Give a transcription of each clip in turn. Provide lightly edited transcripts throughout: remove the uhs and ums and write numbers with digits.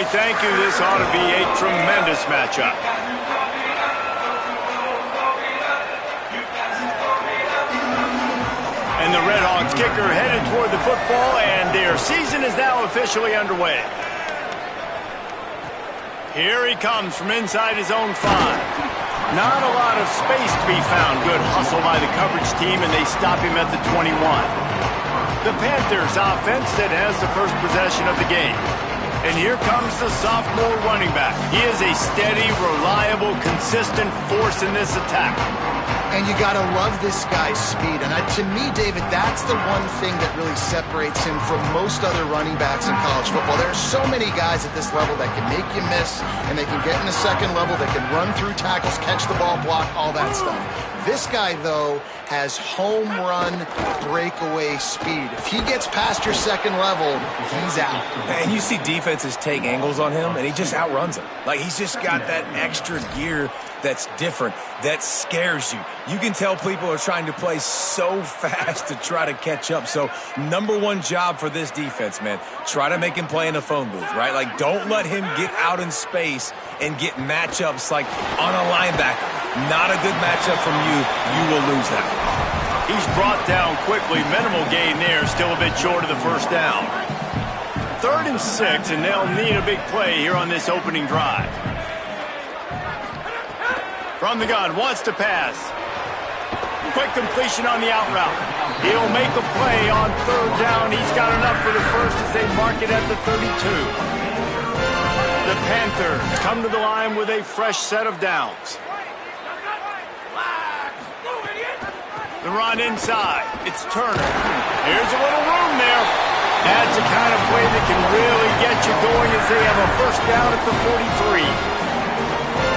Boy, thank you. This ought to be a tremendous matchup. And the Red Hawks kicker headed toward the football, and their season is now officially underway. Here he comes from inside his own 5. Not a lot of space to be found. Good hustle by the coverage team, and they stop him at the 21. The Panthers offense that has the first possession of the game. And here comes the sophomore running back. He is a steady, reliable, consistent force in this attack. And you got to love this guy's speed. And to me, David, that's the one thing that really separates him from most other running backs in college football. There are so many guys at this level that can make you miss, and they can get in the second level, they can run through tackles, catch the ball, block, all that stuff. This guy, though, has home run breakaway speed. If he gets past your second level, he's out. And you see defenses take angles on him, and he just outruns them. Like, he's just got that extra gear that's different, that scares you. You can tell people are trying to play so fast to try to catch up. So, number one job for this defense, man, try to make him play in the phone booth, right? Like, don't let him get out in space and get matchups like on a linebacker. Not a good matchup from you. You will lose that. He's brought down quickly. Minimal gain there. Still a bit short of the first down. 3rd and 6, and they'll need a big play here on this opening drive. From the gun, wants to pass. Quick completion on the out route. He'll make a play on 3rd down. He's got enough for the first as they mark it at the 32. The Panthers come to the line with a fresh set of downs. The run inside. It's Turner. Here's a little room there. That's the kind of play that can really get you going as they have a first down at the 43.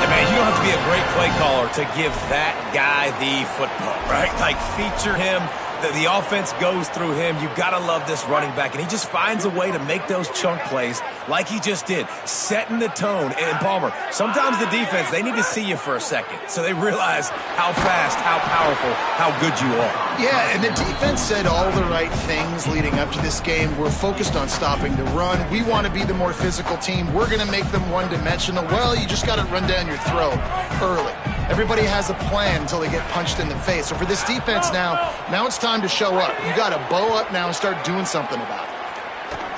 And man, you don't have to be a great play caller to give that guy the football, right? Like, feature him. The offense goes through him. You've got to love this running back. And he just finds a way to make those chunk plays like he just did, setting the tone. And Palmer, sometimes the defense, they need to see you for a second so they realize how fast, how powerful, how good you are. Yeah, and the defense said all the right things leading up to this game. We're focused on stopping the run. We want to be the more physical team. We're going to make them one-dimensional. Well, you just got to run down your throat early. Everybody has a plan until they get punched in the face. So for this defense now it's time to show up. You got to bow up now and start doing something about it.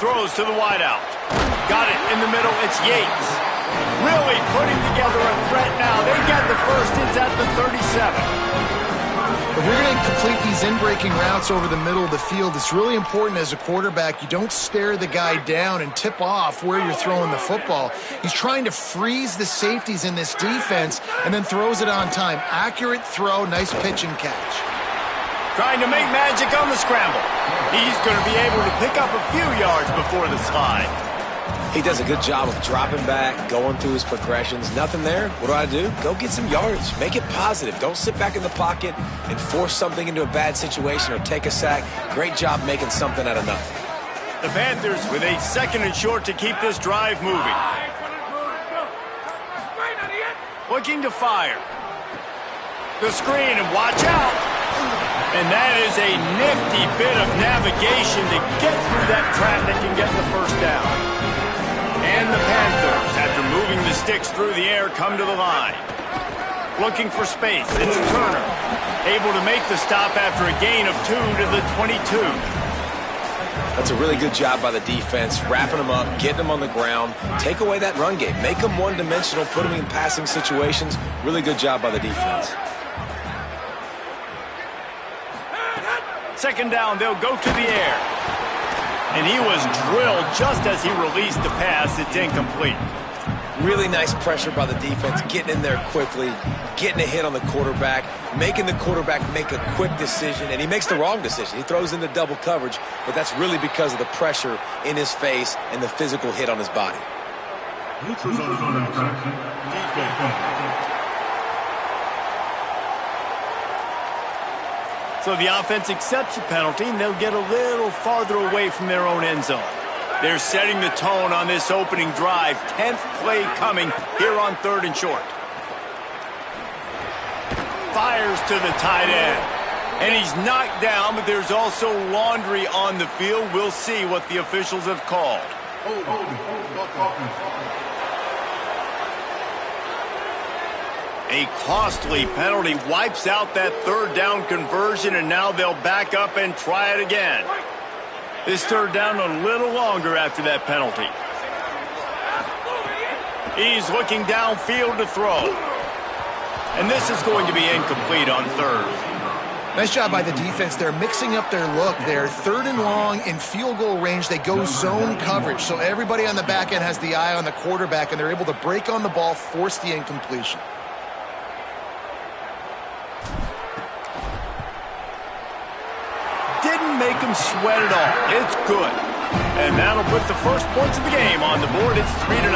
Throws to the wideout. Got it in the middle. It's Yates. Really putting together a threat now. They get the first. It's at the 37. If you're going to complete these in-breaking routes over the middle of the field, it's really important as a quarterback you don't stare the guy down and tip off where you're throwing the football. He's trying to freeze the safeties in this defense and then throws it on time. Accurate throw, nice pitch and catch. Trying to make magic on the scramble. He's going to be able to pick up a few yards before the slide. He does a good job of dropping back, going through his progressions. Nothing there. What do? Go get some yards. Make it positive. Don't sit back in the pocket and force something into a bad situation or take a sack. Great job making something out of nothing. The Panthers with a 2nd and short to keep this drive moving. Looking to fire. The screen, and watch out. And that is a nifty bit of navigation to get through that traffic and get the first down. And the Panthers, after moving the sticks through the air, come to the line. Looking for space. It's Turner. Able to make the stop after a gain of 2 to the 22. That's a really good job by the defense, wrapping them up, getting them on the ground. Take away that run game. Make them one-dimensional, put them in passing situations. Really good job by the defense. 2nd down, they'll go to the air. And he was drilled just as he released the pass. It's incomplete. Really nice pressure by the defense, getting in there quickly, getting a hit on the quarterback, making the quarterback make a quick decision, and he makes the wrong decision. He throws into double coverage, but that's really because of the pressure in his face and the physical hit on his body. So the offense accepts the penalty, and they'll get a little farther away from their own end zone. They're setting the tone on this opening drive. 10th play coming here on 3rd and short. Fires to the tight end. And he's knocked down, but there's also laundry on the field. We'll see what the officials have called. A costly penalty wipes out that third down conversion, and now they'll back up and try it again. This third down a little longer after that penalty. He's looking downfield to throw. And this is going to be incomplete on third. Nice job by the defense. They're mixing up their look. They're third and long in field goal range. They go zone coverage. So everybody on the back end has the eye on the quarterback, and they're able to break on the ball, force the incompletion. Didn't make him sweat at all. It's good. And that'll put the first points of the game on the board. It's 3-0.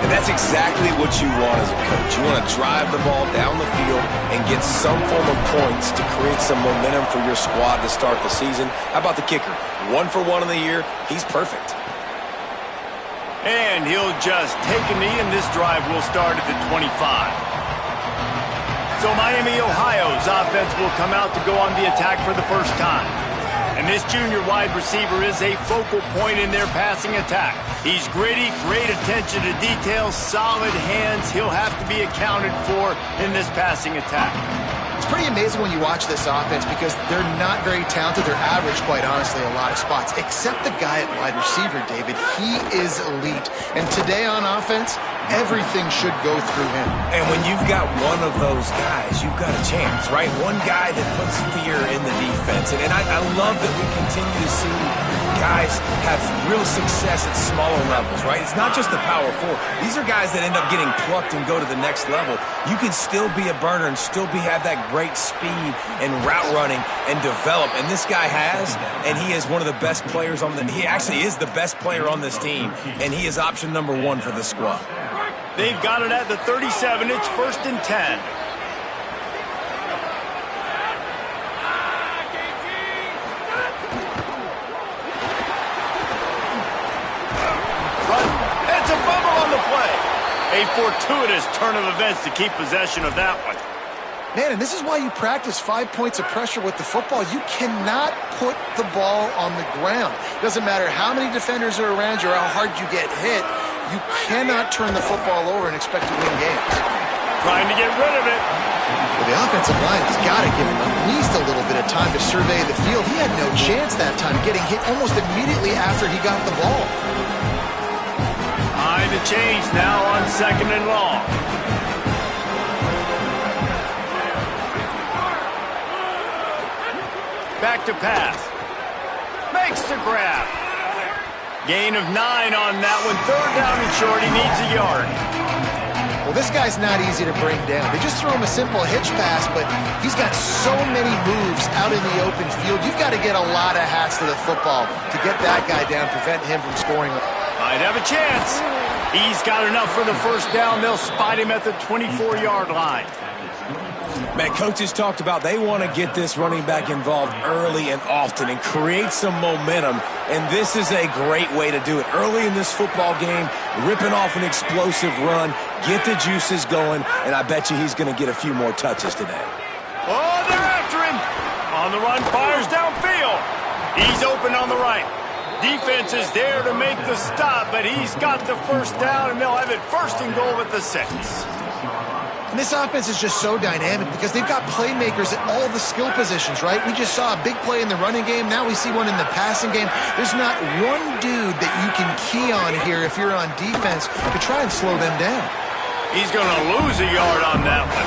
And that's exactly what you want as a coach. You want to drive the ball down the field and get some form of points to create some momentum for your squad to start the season. How about the kicker? 1 for 1 in the year. He's perfect. And he'll just take a knee, and this drive will start at the 25. So Miami, Ohio's offense will come out to go on the attack for the first time. And this junior wide receiver is a focal point in their passing attack. He's gritty, great attention to detail, solid hands. He'll have to be accounted for in this passing attack. It's pretty amazing when you watch this offense because they're not very talented. They're average, quite honestly, a lot of spots. Except the guy at wide receiver, David. He is elite. And today on offense, everything should go through him. And when you've got one of those guys, you've got a chance, right? One guy that puts fear in the defense. And I love that we continue to see guys have real success at smaller levels, right? It's not just the power four. These are guys that end up getting plucked and go to the next level. You can still be a burner and still have that great speed and route running and develop. And this guy has, and he is one of the best players on he actually is the best player on this team, and he is option number 1 for the squad. They've got it at the 37. It's 1st and 10. It's a fumble on the play. A fortuitous turn of events to keep possession of that one. Man, and this is why you practice 5 points of pressure with the football. You cannot put the ball on the ground. Doesn't matter how many defenders are around you or how hard you get hit. You cannot turn the football over and expect to win games. Trying to get rid of it. Well, the offensive line has got to give him at least a little bit of time to survey the field. He had no chance that time, getting hit almost immediately after he got the ball. Behind the change now on 2nd and long. Back to pass. Makes the grab. Gain of 9 on that one. 3rd down and short. He needs a yard. Well, this guy's not easy to bring down. They just throw him a simple hitch pass, but he's got so many moves out in the open field. You've got to get a lot of hats to the football to get that guy down, prevent him from scoring. Might have a chance. He's got enough for the 1st down. They'll spot him at the 24-yard line. Man, coaches talked about they want to get this running back involved early and often and create some momentum, and this is a great way to do it. Early in this football game, ripping off an explosive run, get the juices going, and I bet you he's going to get a few more touches today. Oh, they're after him. On the run, fires downfield. He's open on the right. Defense is there to make the stop, but he's got the 1st down, and they'll have it 1st and goal at the 6. And this offense is just so dynamic because they've got playmakers at all the skill positions, right? We just saw a big play in the running game. Now we see one in the passing game. There's not one dude that you can key on here if you're on defense to try and slow them down. He's going to lose a yard on that one.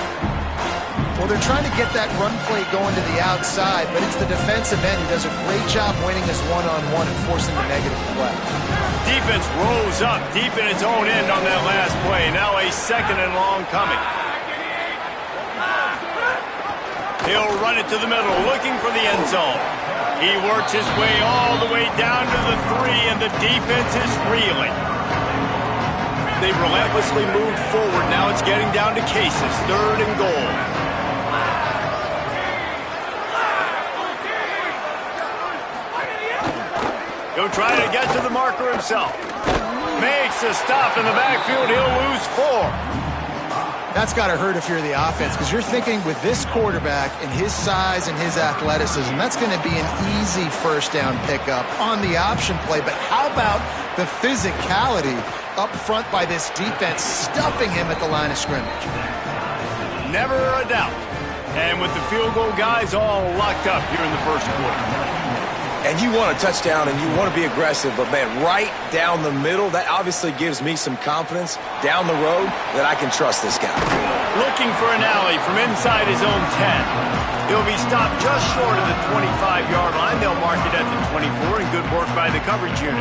Well, they're trying to get that run play going to the outside, but it's the defensive end who does a great job winning this one-on-one and forcing the negative play. Defense rose up deep in its own end on that last play. Now a 2nd and long coming. He'll run it to the middle, looking for the end zone. He works his way all the way down to the 3, and the defense is reeling. They've relentlessly moved forward. Now it's getting down to cases. 3rd and goal. He'll try to get to the marker himself. Makes a stop in the backfield. He'll lose 4. That's got to hurt if you're the offense because you're thinking with this quarterback and his size and his athleticism, that's going to be an easy 1st down pickup on the option play. But how about the physicality up front by this defense, stuffing him at the line of scrimmage. Never a doubt. And with the field goal guys all locked up here in the first quarter. And you want a touchdown and you want to be aggressive, but, man, right down the middle, that obviously gives me some confidence down the road that I can trust this guy. Looking for an alley from inside his own 10. He'll be stopped just short of the 25-yard line. They'll mark it at the 24, and good work by the coverage unit.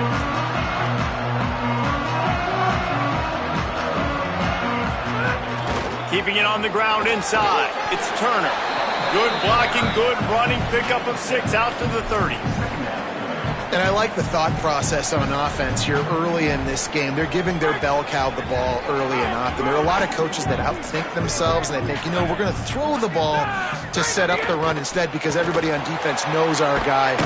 Keeping it on the ground inside. It's Turner. Good blocking, good running, pickup of 6 out to the 30. And I like the thought process on offense here early in this game. They're giving their bell cow the ball early and often. There are a lot of coaches that outthink themselves, and they think, you know, we're going to throw the ball to set up the run instead because everybody on defense knows our guy.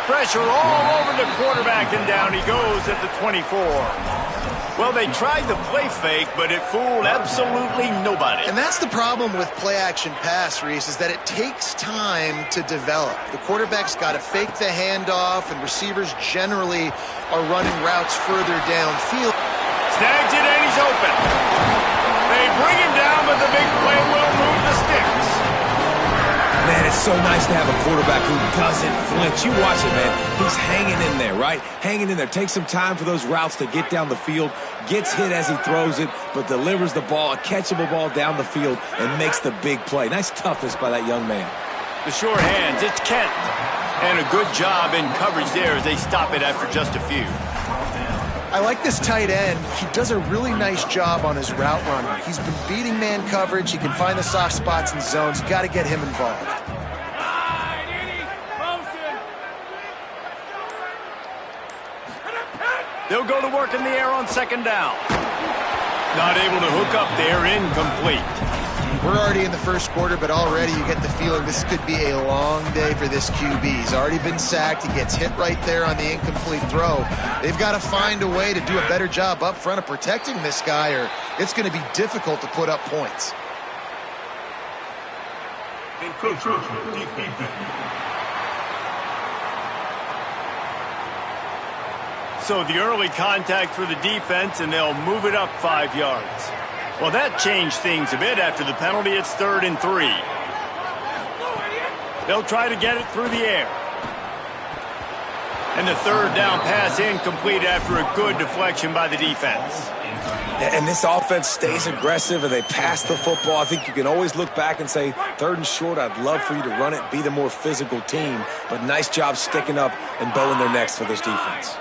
Pressure all over the quarterback, and down he goes at the 24. Well, they tried the play fake, but it fooled absolutely nobody. And that's the problem with play-action pass, Reese, is that it takes time to develop. The quarterback's got to fake the handoff, and receivers generally are running routes further downfield. Snags it, and he's open. They bring him down, but the big play will move the sticks. Man, it's so nice to have a quarterback who doesn't flinch. You watch it, man. He's hanging in there, right? Hanging in there. Takes some time for those routes to get down the field. Gets hit as he throws it, but delivers the ball, a catchable ball down the field, and makes the big play. Nice toughness by that young man. The short hands, it's Kent. And a good job in coverage there as they stop it after just a few. I like this tight end. He does a really nice job on his route running. He's been beating man coverage. He can find the soft spots and zones. You got to get him involved. They'll go to work in the air on second down. Not able to hook up there, incomplete. We're already in the first quarter, but already you get the feeling this could be a long day for this QB. He's already been sacked. He gets hit right there on the incomplete throw. They've got to find a way to do a better job up front of protecting this guy, or it's going to be difficult to put up points. So the early contact for the defense, and they'll move it up 5 yards. Well, that changed things a bit after the penalty. It's 3rd and 3. They'll try to get it through the air. And the third down pass incomplete after a good deflection by the defense. And this offense stays aggressive, and they pass the football. I think you can always look back and say, 3rd and short, I'd love for you to run it, be the more physical team. But nice job sticking up and bowing their necks for this defense.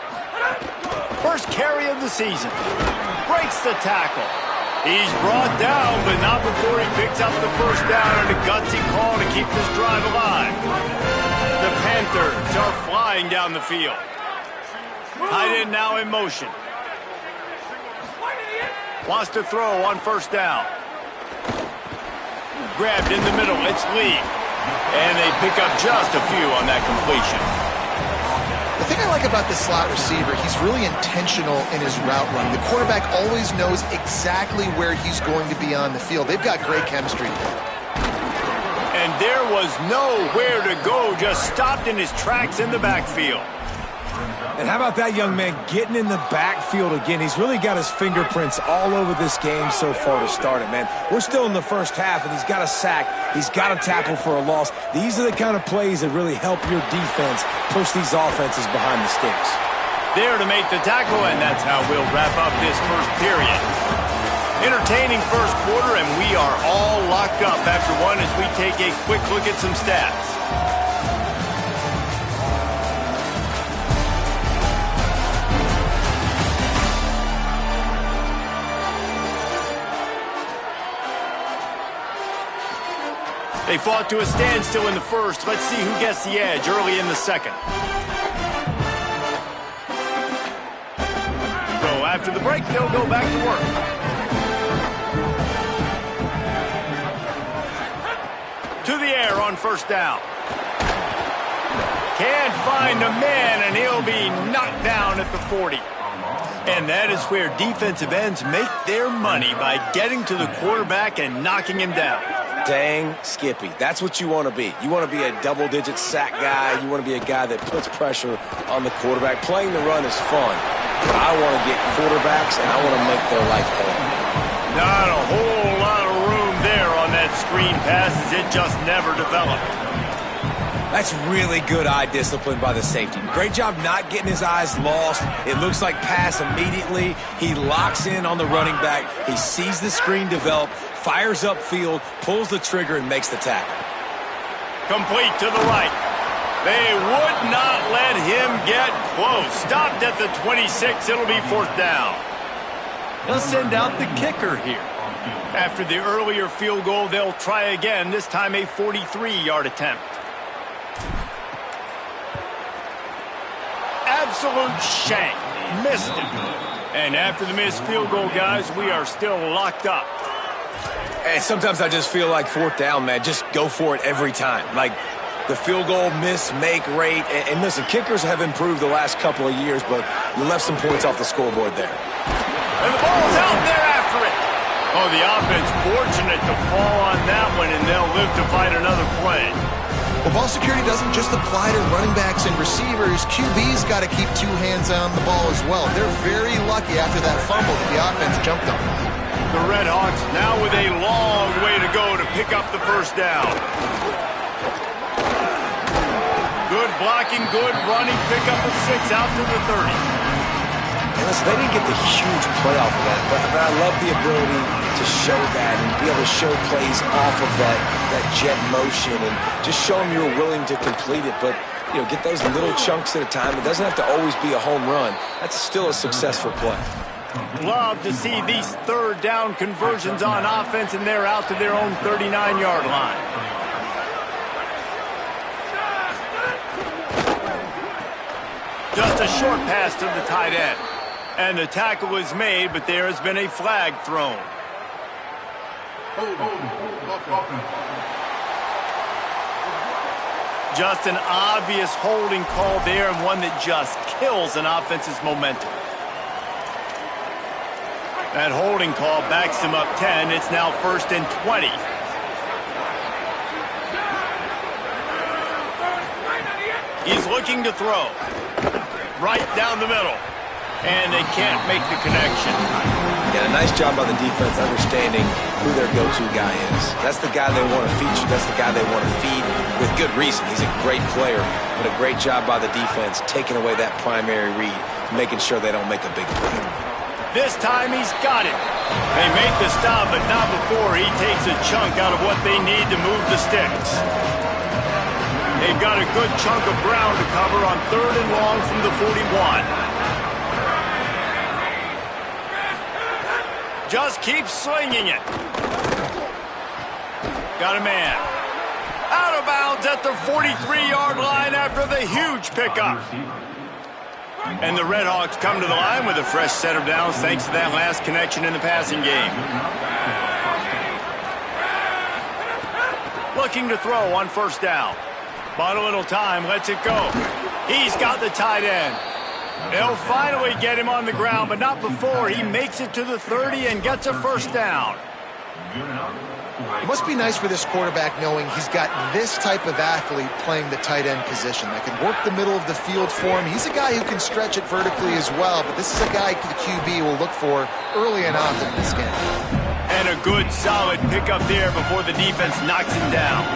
First carry of the season. Breaks the tackle. He's brought down, but not before he picks up the first down and a gutsy call to keep this drive alive. The Panthers are flying down the field. Tight end now in motion. Wants to throw on first down. Grabbed in the middle. It's Lee. And they pick up just a few on that completion. The thing I like about this slot receiver, he's really intentional in his route running. The quarterback always knows exactly where he's going to be on the field. They've got great chemistry together. And there was nowhere to go, just stopped in his tracks in the backfield. And how about that young man getting in the backfield again? He's really got his fingerprints all over this game so far to start it, man. We're still in the first half, and he's got a sack. He's got a tackle for a loss. These are the kind of plays that really help your defense push these offenses behind the sticks. There to make the tackle, and that's how we'll wrap up this first period. Entertaining first quarter, and we are all locked up after one as we take a quick look at some stats. They fought to a standstill in the first. Let's see who gets the edge early in the second. So after the break, they'll go back to work. To the air on first down. Can't find a man, and he'll be knocked down at the 40. And that is where defensive ends make their money, by getting to the quarterback and knocking him down. Dang Skippy. That's what you want to be. You want to be a double-digit sack guy. You want to be a guy that puts pressure on the quarterback. Playing the run is fun, but I want to get quarterbacks, and I want to make their life better. Not a whole lot of room there on that screen pass as it just never developed. That's really good eye discipline by the safety. Great job not getting his eyes lost. It looks like pass immediately. He locks in on the running back. He sees the screen develop, fires upfield, pulls the trigger, and makes the tackle. Complete to the right. They would not let him get close. Stopped at the 26. It'll be 4th down. They'll send out the kicker here. After the earlier field goal, they'll try again, this time a 43-yard attempt. Absolute shank. Missed it. And after the missed field goal, guys, we are still locked up. And sometimes I just feel like 4th down, man. Just go for it every time. Like the field goal miss-make rate. And listen, kickers have improved the last couple of years, but you left some points off the scoreboard there. And the ball's out there after it. Oh, the offense fortunate to fall on that one, and they'll live to fight another play. Well, ball security doesn't just apply to running backs and receivers. QB's got to keep 2 hands on the ball as well. They're very lucky after that fumble that the offense jumped on. The Red Hawks now with a long way to go to pick up the 1st down. Good blocking, good running, pick up of 6 out to the 30. And listen, they didn't get the huge play off of that, but I love the ability to show that and be able to show plays off of that jet motion and just show them you're willing to complete it. But, you know, get those little chunks at a time. It doesn't have to always be a home run. That's still a successful play. Love to see these 3rd down conversions on offense, and they're out to their own 39-yard line. Just a short pass to the tight end. And the tackle is made, but there has been a flag thrown. Just an obvious holding call there, and one that just kills an offense's momentum. That holding call backs him up 10. It's now 1st and 20. He's looking to throw. Right down the middle. And they can't make the connection. Yeah, a nice job by the defense understanding who their go-to guy is. That's the guy they want to feature. That's the guy they want to feed with good reason. He's a great player, but a great job by the defense taking away that primary read, making sure they don't make a big play. This time he's got it. They make the stop, but not before he takes a chunk out of what they need to move the sticks. They've got a good chunk of ground to cover on 3rd and long from the 41. Just keep slinging it. Got a man. Out of bounds at the 43-yard line after the huge pickup. And the Red Hawks come to the line with a fresh set of downs thanks to that last connection in the passing game. Looking to throw on 1st down. Bought a little time, lets it go. He's got the tight end. They'll finally get him on the ground, but not before he makes it to the 30 and gets a 1st down. It must be nice for this quarterback knowing he's got this type of athlete playing the tight end position that can work the middle of the field for him. He's a guy who can stretch it vertically as well, but this is a guy the QB will look for early and often in this game. And a good, solid pickup there before the defense knocks him down.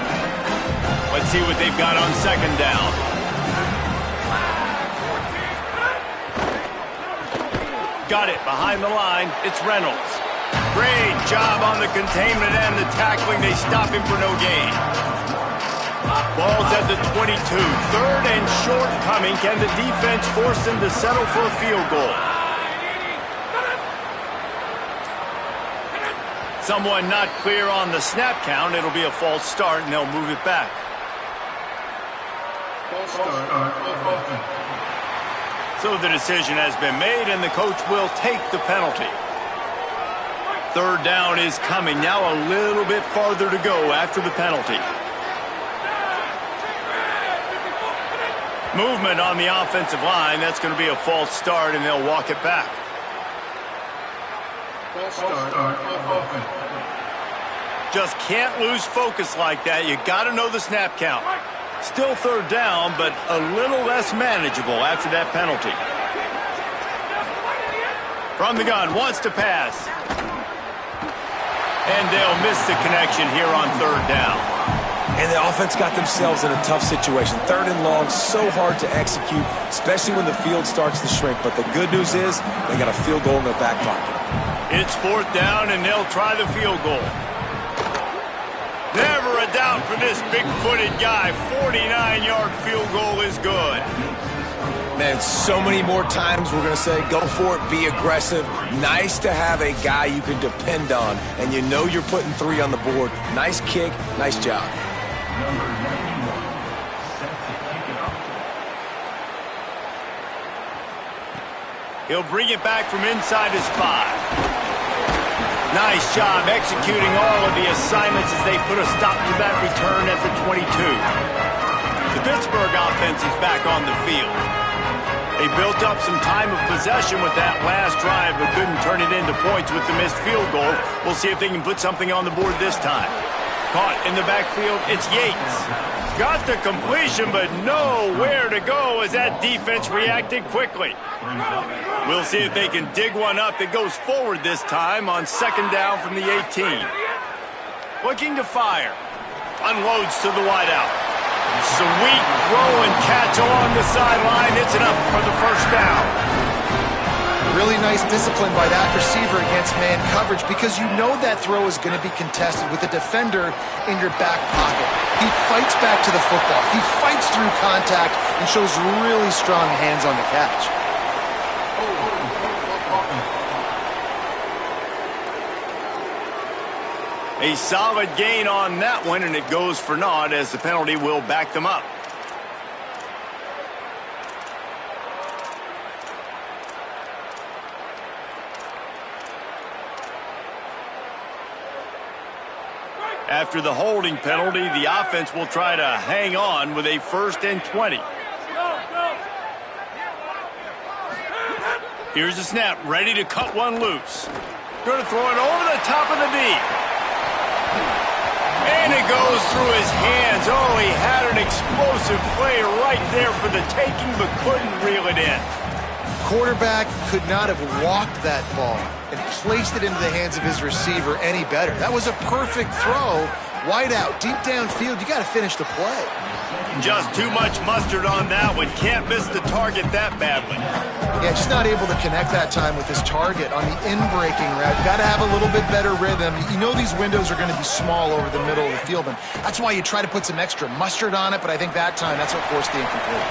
Let's see what they've got on 2nd down. Got it behind the line. It's Reynolds. Great job on the containment and the tackling. They stop him for no gain. Ball's at the 22. 3rd and short coming. Can the defense force him to settle for a field goal? Someone not clear on the snap count. It'll be a false start, and they'll move it back. So the decision has been made, and the coach will take the penalty. 3rd down is coming. Now a little bit farther to go after the penalty. Movement on the offensive line. That's going to be a false start, and they'll walk it back. Just can't lose focus like that. You got to know the snap count. Still 3rd down, but a little less manageable after that penalty. From the gun, wants to pass. And they'll miss the connection here on third down. And the offense got themselves in a tough situation. Third and long, so hard to execute, especially when the field starts to shrink. But the good news is they got a field goal in their back pocket. It's fourth down, and they'll try the field goal. Never a doubt for this big-footed guy. 49-yard field goal is good. Man, so many more times we're going to say, go for it, be aggressive. Nice to have a guy you can depend on, and you know you're putting 3 on the board. Nice kick, nice job. He'll bring it back from inside his 5. Nice job executing all of the assignments as they put a stop to that return at the 22. The Pittsburgh offense is back on the field. They built up some time of possession with that last drive, but couldn't turn it into points with the missed field goal. We'll see if they can put something on the board this time. Caught in the backfield, it's Yates. Got the completion, but nowhere to go as that defense reacted quickly. We'll see if they can dig one up that goes forward this time on second down from the 18. Looking to fire. Unloads to the wideout. Sweet throw and catch along the sideline. It's enough for the first down. Really nice discipline by that receiver against man coverage because you know that throw is going to be contested with a defender in your back pocket. He fights back to the football. He fights through contact and shows really strong hands on the catch. A solid gain on that one, and it goes for naught as the penalty will back them up. After the holding penalty, the offense will try to hang on with a 1st and 20. Here's the snap, ready to cut one loose. Going to throw it over the top of the D. And it goes through his hands. Oh, he had an explosive play right there for the taking, but couldn't reel it in. Quarterback could not have walked that ball and placed it into the hands of his receiver any better. That was a perfect throw. Wide out, deep downfield. You got to finish the play. Just too much mustard on that one. Can't miss the target that badly. Yeah, just not able to connect that time with his target on the in-breaking route. Got to have a little bit better rhythm. You know these windows are going to be small over the middle of the field, and that's why you try to put some extra mustard on it, but I think that time that's what forced the incomplete.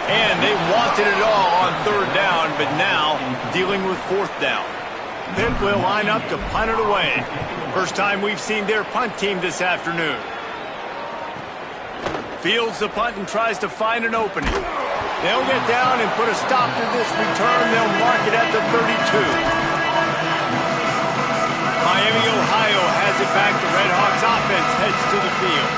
And they wanted it all on third down, but now dealing with fourth down. Pitt will line up to punt it away. First time we've seen their punt team this afternoon. Fields the punt and tries to find an opening. They'll get down and put a stop to this return. They'll mark it at the 32. Miami, Ohio has it back. The Red Hawks offense heads to the field.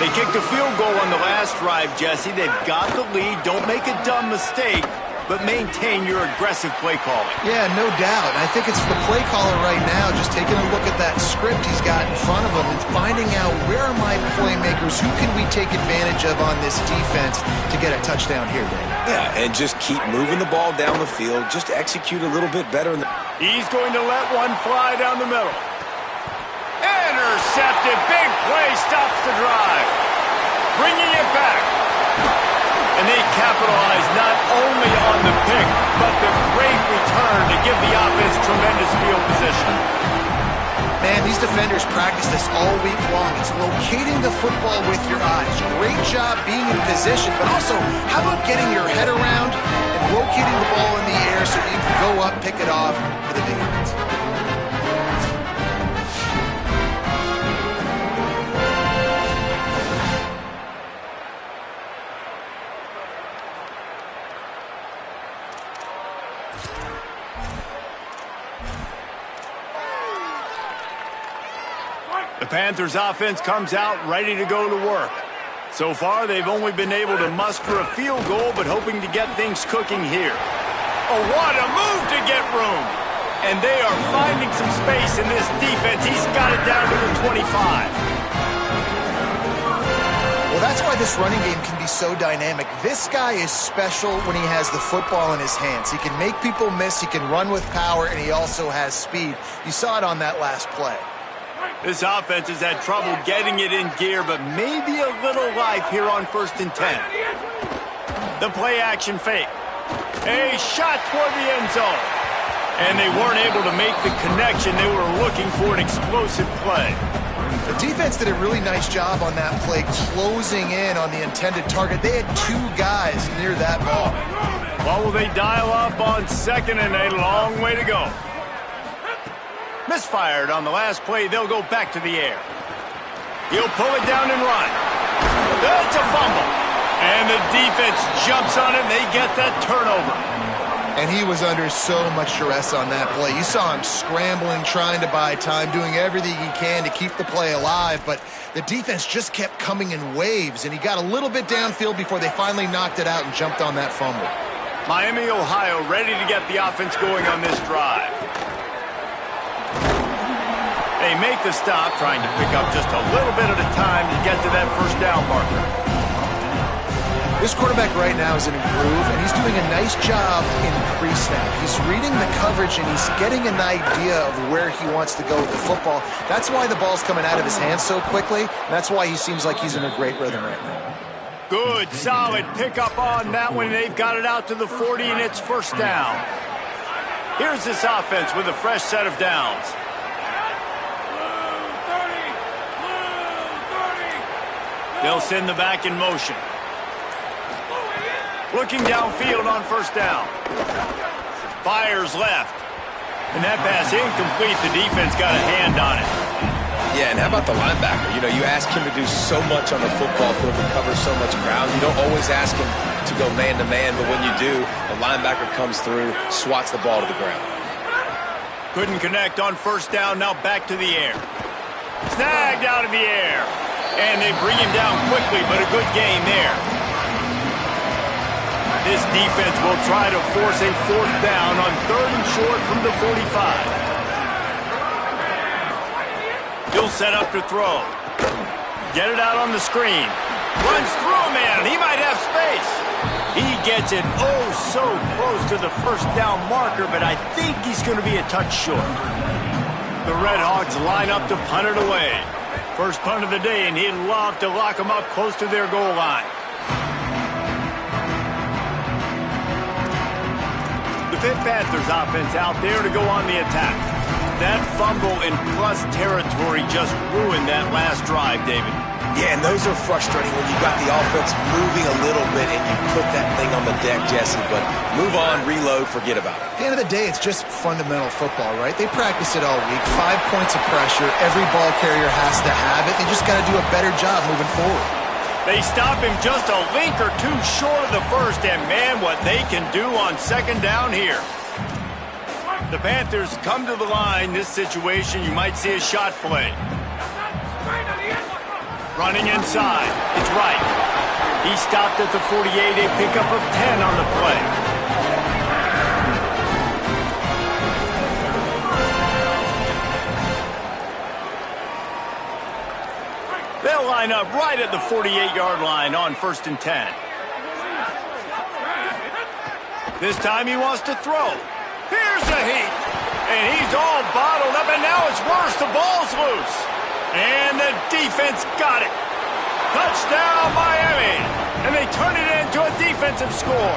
They kicked a field goal on the last drive, Jesse. They've got the lead. Don't make a dumb mistake, but maintain your aggressive play calling. Yeah, no doubt. I think it's the play caller right now just taking a look at that script he's got in front of him and finding out where are my playmakers, who can we take advantage of on this defense to get a touchdown here, Dave. Yeah, and just keep moving the ball down the field. Just execute a little bit better. He's going to let one fly down the middle. Intercepted. Big play stops the drive. Bringing it back. And they capitalize not only on the pick, but the great return to give the offense tremendous field position. Man, these defenders practice this all week long. It's locating the football with your eyes. Great job being in position, but also how about getting your head around and locating the ball in the air so you can go up, pick it off for the defense. The Panthers offense comes out ready to go to work. So far, they've only been able to muster a field goal, but hoping to get things cooking here. Oh, what a move to get room. And they are finding some space in this defense. He's got it down to the 25. Well, that's why this running game can be so dynamic. This guy is special when he has the football in his hands. He can make people miss, he can run with power, and he also has speed. You saw it on that last play. This offense has had trouble getting it in gear, but maybe a little life here on 1st and 10. The play action fake. A shot toward the end zone. And they weren't able to make the connection. They were looking for an explosive play. The defense did a really nice job on that play, closing in on the intended target. They had 2 guys near that ball. Well, will they dial up on 2nd and a long way to go? Misfired on the last play. They'll go back to the air. He'll pull it down and run. That's a fumble. And the defense jumps on it, and they get that turnover. And he was under so much duress on that play. You saw him scrambling, trying to buy time, doing everything he can to keep the play alive. But the defense just kept coming in waves, and he got a little bit downfield before they finally knocked it out and jumped on that fumble. Miami, Ohio, ready to get the offense going on this drive. They make the stop, trying to pick up just a little bit at a time to get to that 1st down marker. This quarterback right now is in a groove, and he's doing a nice job in pre-snap. He's reading the coverage, and he's getting an idea of where he wants to go with the football. That's why the ball's coming out of his hands so quickly, and that's why he seems like he's in a great rhythm right now. Good, solid pickup on that one. They've got it out to the 40, and it's 1st down. Here's this offense with a fresh set of downs. They'll send the back in motion. Looking downfield on 1st down. Fires left. And that pass incomplete. The defense got a hand on it. Yeah, and how about the linebacker? You know, you ask him to do so much on the football field to cover so much ground. You don't always ask him to go man-to-man, but when you do, the linebacker comes through, swats the ball to the ground. Couldn't connect on 1st down. Now back to the air. Snagged out of the air. And they bring him down quickly, but a good game there. This defense will try to force a 4th down on 3rd and short from the 45. He'll set up to throw. Get it out on the screen. Runs through a man. He might have space. He gets it oh so close to the 1st down marker, but I think he's going to be a touch short. The Red Hawks line up to punt it away. First punt of the day, and he'd love to lock them up close to their goal line. The Pitt Panthers offense out there to go on the attack. That fumble in plus territory just ruined that last drive, David. Yeah, and those are frustrating when you got the offense moving a little bit and you put that thing on the deck, Jesse. But move on, reload, forget about it. At the end of the day, it's just fundamental football, right? They practice it all week. 5 points of pressure. Every ball carrier has to have it. They just got to do a better job moving forward. They stop him just a link or two short of the 1st, and man, what they can do on 2nd down here. The Panthers come to the line. This situation, you might see a shot play. Running inside. It's right. He stopped at the 48, a pickup of 10 on the play. They'll line up right at the 48-yard line on 1st and 10. This time he wants to throw. Here's a heat. And he's all bottled up, and now it's worse. The ball's loose. And the defense got it. Touchdown, Miami. And they turn it into a defensive score.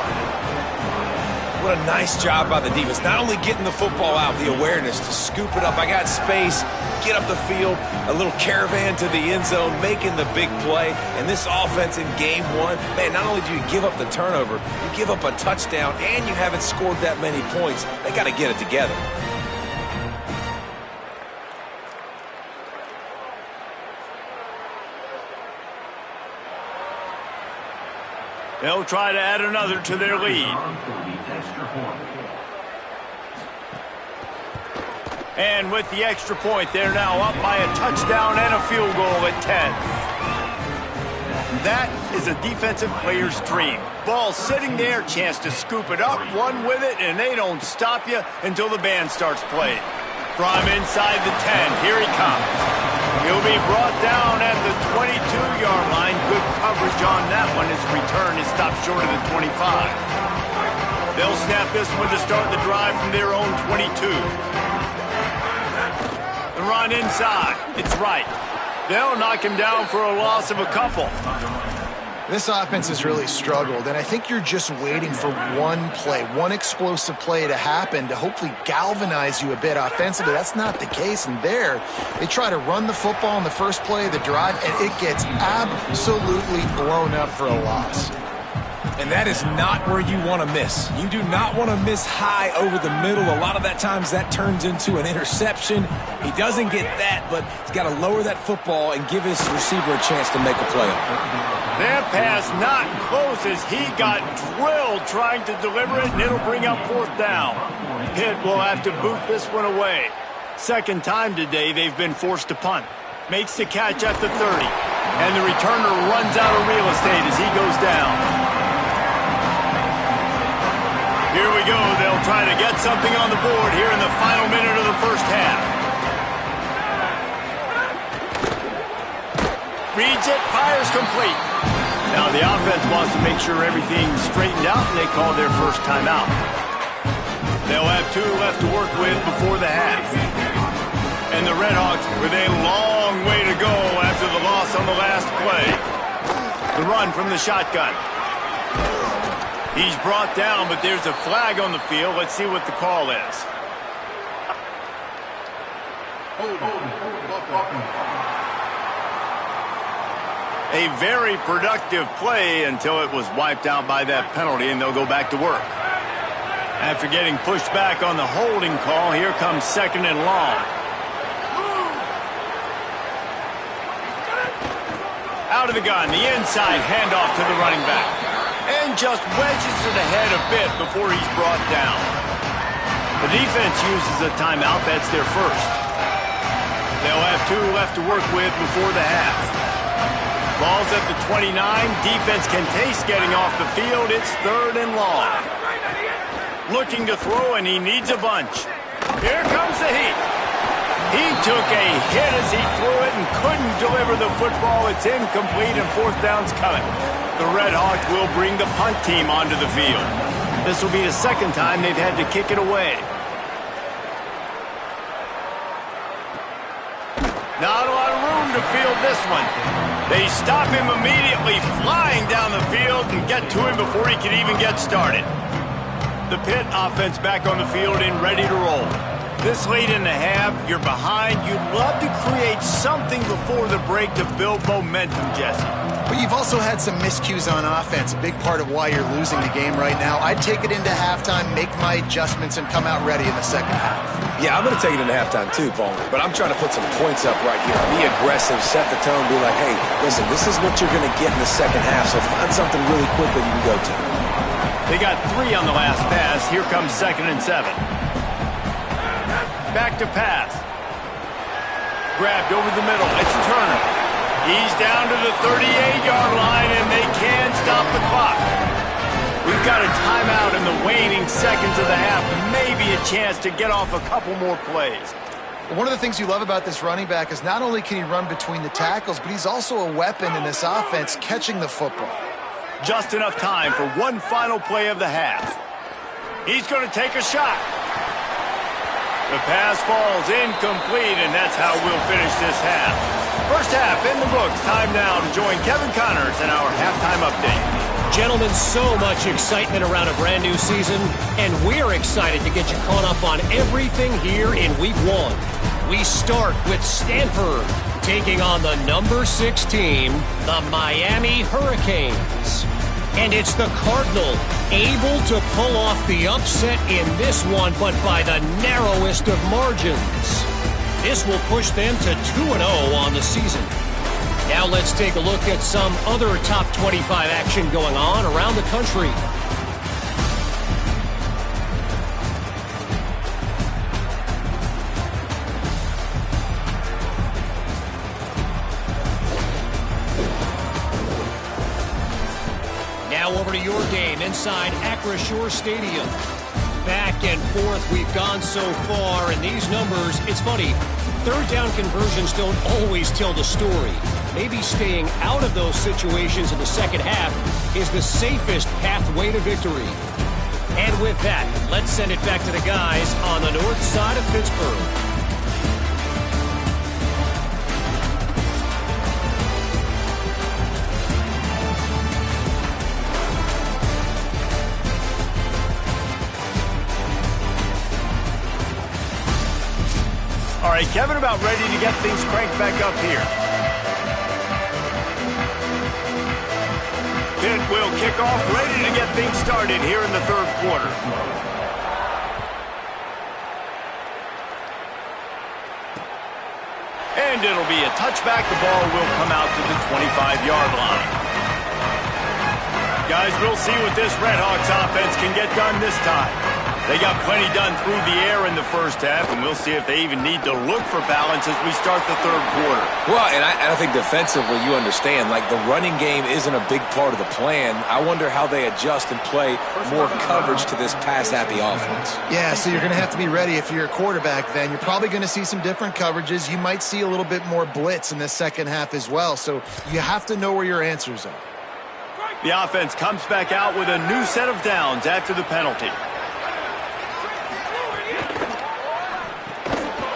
What a nice job by the defense. Not only getting the football out, the awareness to scoop it up. I got space, get up the field, a little caravan to the end zone, making the big play. And this offense in game 1, man, not only do you give up the turnover, you give up a touchdown, and you haven't scored that many points. They got to get it together. They'll try to add another to their lead. And with the extra point, they're now up by a touchdown and a field goal at 10. That is a defensive player's dream. Ball sitting there, chance to scoop it up, one with it, and they don't stop you until the band starts playing. From inside the 10, here he comes. He'll be brought down at the 22-yard line. Good coverage on that one. His return is stopped short of the 25. They'll snap this one to start the drive from their own 22. The run inside. It's right. They'll knock him down for a loss of a couple. This offense has really struggled, and I think you're just waiting for one play, one explosive play to happen to hopefully galvanize you a bit offensively. That's not the case, and there, they try to run the football in the first play of the drive, and it gets absolutely blown up for a loss. And that is not where you want to miss. You do not want to miss high over the middle. A lot of that times that turns into an interception. He doesn't get that, but he's got to lower that football and give his receiver a chance to make a play on it. That pass not close as he got drilled trying to deliver it, and it'll bring up fourth down. Pitt will have to boot this one away. Second time today they've been forced to punt. Makes the catch at the 30, and the returner runs out of real estate as he goes down. Here we go. They'll try to get something on the board here in the final minute of the first half. Reads it, fires complete. Now the offense wants to make sure everything's straightened out, and they call their first timeout. They'll have 2 left to work with before the half. And the Redhawks with a long way to go after the loss on the last play. The run from the shotgun. He's brought down, but there's a flag on the field. Let's see what the call is. A very productive play until it was wiped out by that penalty, and they'll go back to work. After getting pushed back on the holding call, here comes second and long. Out of the gun, the inside handoff to the running back. And just wedges it ahead a bit before he's brought down. The defense uses a timeout. That's their first. They'll have 2 left to work with before the half. Ball's at the 29. Defense can taste getting off the field. It's third and long. Looking to throw, and he needs a bunch. Here comes the heat. He took a hit as he threw it and couldn't deliver the football. It's incomplete, and fourth down's coming. The Redhawks will bring the punt team onto the field. This will be the second time they've had to kick it away. Not a lot of room to field this one. They stop him immediately, flying down the field, and get to him before he can even get started. The Pitt offense back on the field and ready to roll. This late in the half, you're behind. You'd love to create something before the break to build momentum, Jesse. But you've also had some miscues on offense, a big part of why you're losing the game right now. I'd take it into halftime, make my adjustments, and come out ready in the second half. Yeah, I'm going to take it into halftime too, Paul. But I'm trying to put some points up right here. Be aggressive, set the tone, be like, hey, listen, this is what you're going to get in the second half, so find something really quick that you can go to. They got 3 on the last pass. Here comes 2nd and 7. Back to pass. Grabbed over the middle. It's Turner. He's down to the 38-yard line, and they can't stop the clock. We've got a timeout in the waning seconds of the half. Maybe a chance to get off a couple more plays. One of the things you love about this running back is not only can he run between the tackles, but he's also a weapon in this offense catching the football. Just enough time for one final play of the half. He's going to take a shot. The pass falls incomplete, and that's how we'll finish this half. First half in the books. Time now to join Kevin Connors in our halftime update. Gentlemen, so much excitement around a brand new season, and we're excited to get you caught up on everything here in Week 1. We start with Stanford taking on the number 6 team, the Miami Hurricanes. And it's the Cardinal able to pull off the upset in this one, but by the narrowest of margins. This will push them to 2-0 on the season. Now let's take a look at some other top 25 action going on around the country. Now over to your game inside Acrisure Stadium. Back and forth we've gone so far, and these numbers, it's funny, third down conversions don't always tell the story. maybe staying out of those situations in the second half is the safest pathway to victory. And with that, let's send it back to the guys on the north side of Pittsburgh. All right, Kevin, about ready to get things cranked back up here. Pitt will kick off, ready to get things started here in the third quarter. And it'll be a touchback. The ball will come out to the 25-yard line. Guys, we'll see what this Redhawks offense can get done this time. They got plenty done through the air in the first half, and we'll see if they even need to look for balance as we start the third quarter. Well, and I think defensively, you understand, like the running game isn't a big part of the plan. I wonder how they adjust and play more coverage to this pass-happy offense. Yeah, so you're going to have to be ready if you're a quarterback then. You're probably going to see some different coverages. You might see a little bit more blitz in the second half as well, so you have to know where your answers are. The offense comes back out with a new set of downs after the penalty.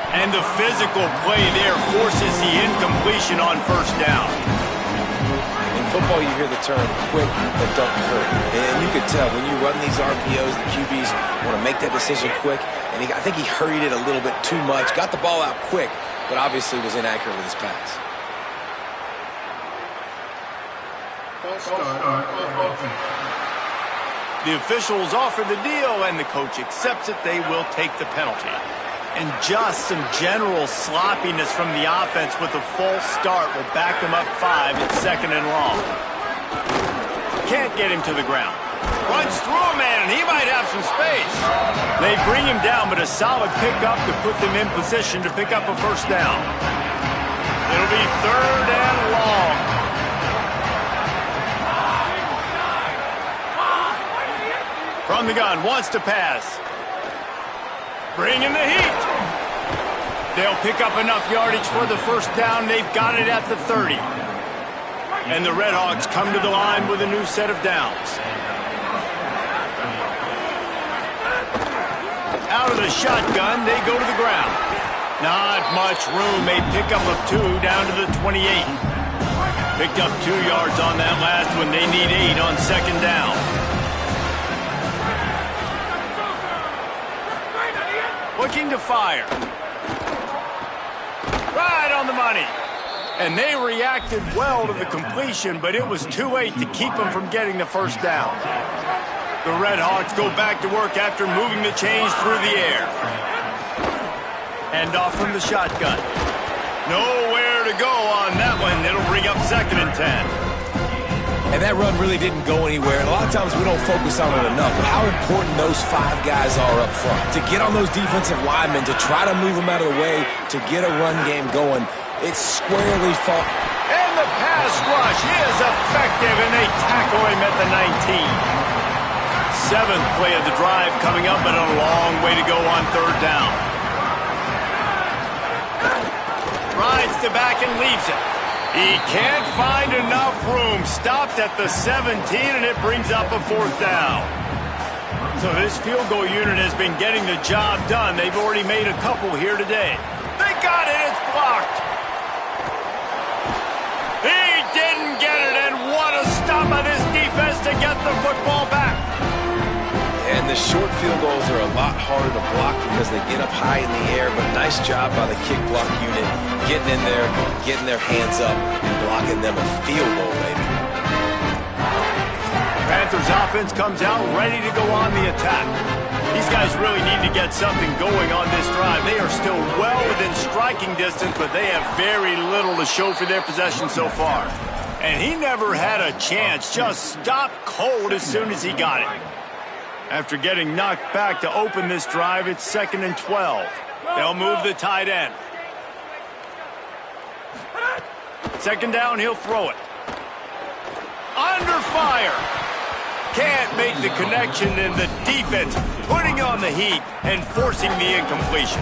And the physical play there forces the incompletion on first down. In football, you hear the term quick but don't hurry. And you can tell when you run these RPOs, the QBs want to make that decision quick. And I think he hurried it a little bit too much. Got the ball out quick, but obviously was inaccurate with his pass. The officials offer the deal, and the coach accepts it. They will take the penalty. And just some general sloppiness from the offense with a false start will back them up 5 at second and long. Can't get him to the ground. Runs through a man, and he might have some space. They bring him down, but a solid pickup to put them in position to pick up a first down. It'll be third and long. From the gun, wants to pass. Bring in the heat. They'll pick up enough yardage for the first down. They've got it at the 30. And the Redhawks come to the line with a new set of downs. Out of the shotgun, they go to the ground. Not much room. A pickup of 2 down to the 28. Picked up 2 yards on that last one. They need 8 on second down. Looking to fire. Right on the money. And they reacted well to the completion, but it was too late to keep them from getting the first down. The Redhawks go back to work after moving the chains through the air. Hand off from the shotgun. Nowhere to go on that one. It'll bring up second and 10. And that run really didn't go anywhere. And a lot of times we don't focus on it enough. But how important those 5 guys are up front. To get on those defensive linemen, to try to move them out of the way, to get a run game going. It's squarely fought. And the pass rush is effective, and they tackle him at the 19. 7th play of the drive coming up, but a long way to go on third down. Rides to back and leaves it. He can't find enough room. Stopped at the 17, and it brings up a 4th down. So this field goal unit has been getting the job done. They've already made a couple here today. They got it. It's blocked. He didn't get it, and what a stop by this defense to get the football back. And the short field goals are a lot harder to block because they get up high in the air, but nice job by the kick block unit getting in there, getting their hands up, and blocking them a field goal, baby. Panthers offense comes out ready to go on the attack. These guys really need to get something going on this drive. They are still well within striking distance, but they have very little to show for their possession so far. And he never had a chance, just stopped cold as soon as he got it. After getting knocked back to open this drive, it's 2nd and 12. They'll move the tight end. 2nd down, he'll throw it. Under fire. Can't make the connection, and the defense putting on the heat and forcing the incompletion.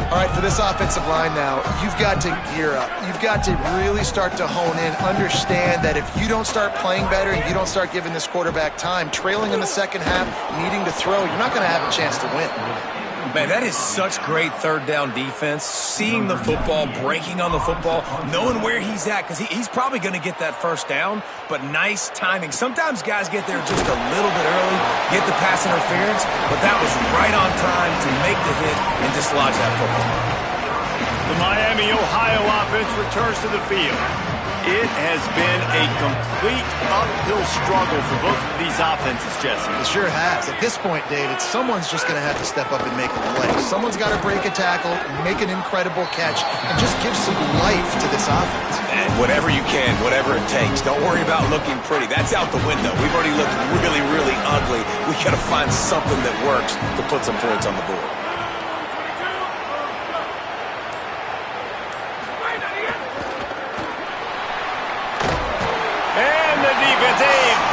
All right, for this offensive line now, you've got to gear up. You've got to really start to hone in, understand that if you don't start playing better and you don't start giving this quarterback time, trailing in the second half, needing to throw, you're not going to have a chance to win. Man, that is such great third down defense. Seeing the football, breaking on the football, knowing where he's at, because he's probably going to get that first down, but nice timing. Sometimes guys get there just a little bit early, get the pass interference, but that was right on time to make the hit and dislodge that football. The Miami, Ohio offense returns to the field. It has been a complete uphill struggle for both of these offenses, Jesse. It sure has. At this point, David, someone's just going to have to step up and make a play. Someone's got to break a tackle, make an incredible catch, and just give some life to this offense. And whatever you can, whatever it takes. Don't worry about looking pretty. That's out the window. We've already looked really, really ugly. We got to find something that works to put some points on the board.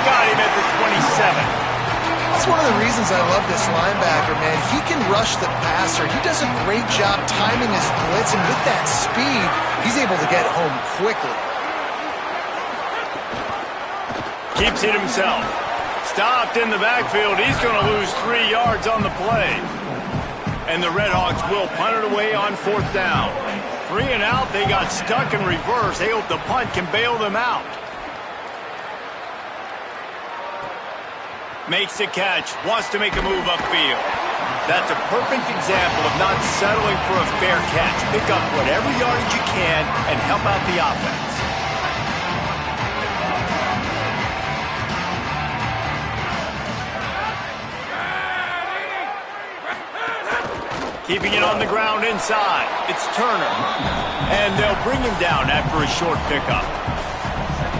Got him at the 27. That's one of the reasons I love this linebacker, man. He can rush the passer. He does a great job timing his blitz, and with that speed, he's able to get home quickly. Keeps it himself. Stopped in the backfield. He's going to lose 3 yards on the play. And the Redhawks will punt it away on 4th down. 3 and out. They got stuck in reverse. They hope the punt can bail them out. Makes the catch, wants to make a move upfield. That's a perfect example of not settling for a fair catch. Pick up whatever yardage you can and help out the offense. Keeping it on the ground inside. It's Turner. And they'll bring him down after a short pickup.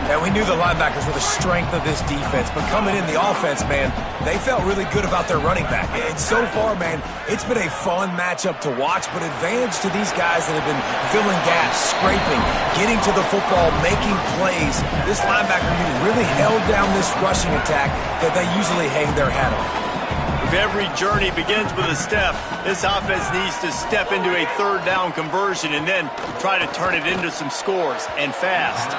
And we knew the linebackers were the strength of this defense, but coming in the offense, man, they felt really good about their running back. And so far, man, it's been a fun matchup to watch, but advantage to these guys that have been filling gaps, scraping, getting to the football, making plays. This linebacker really held down this rushing attack that they usually hang their hat on. If every journey begins with a step, this offense needs to step into a third down conversion and then try to turn it into some scores, and fast.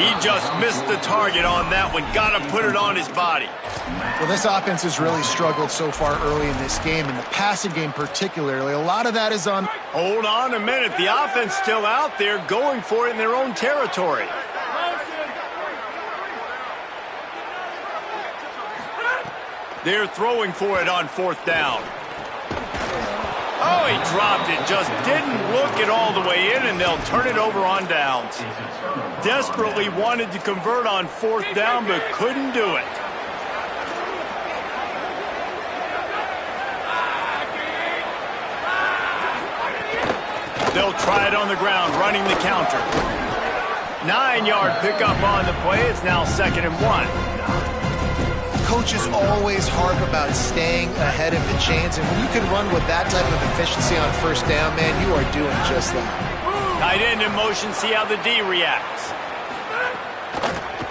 He just missed the target on that one. Got to put it on his body. Well, this offense has really struggled so far early in this game, and the passing game particularly. A lot of that is on... Hold on a minute. The offense still out there going for it in their own territory. They're throwing for it on 4th down. Oh, he dropped it. Just didn't look it all the way in, and they'll turn it over on downs. Desperately wanted to convert on 4th down, but couldn't do it. They'll try it on the ground, running the counter. 9-yard pickup on the play. It's now 2nd and 1. Coaches always harp about staying ahead of the chains, and when you can run with that type of efficiency on 1st down, man, you are doing just that. Tight end in motion, see how the D reacts.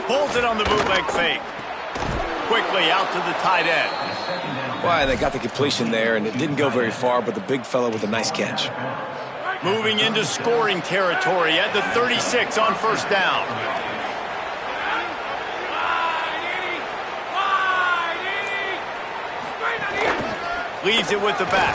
Pulls it on the bootleg fake. Quickly out to the tight end. Why, they got the completion there, and it didn't go very far, but the big fella with a nice catch. Moving into scoring territory at the 36 on 1st down. Leaves it with the back.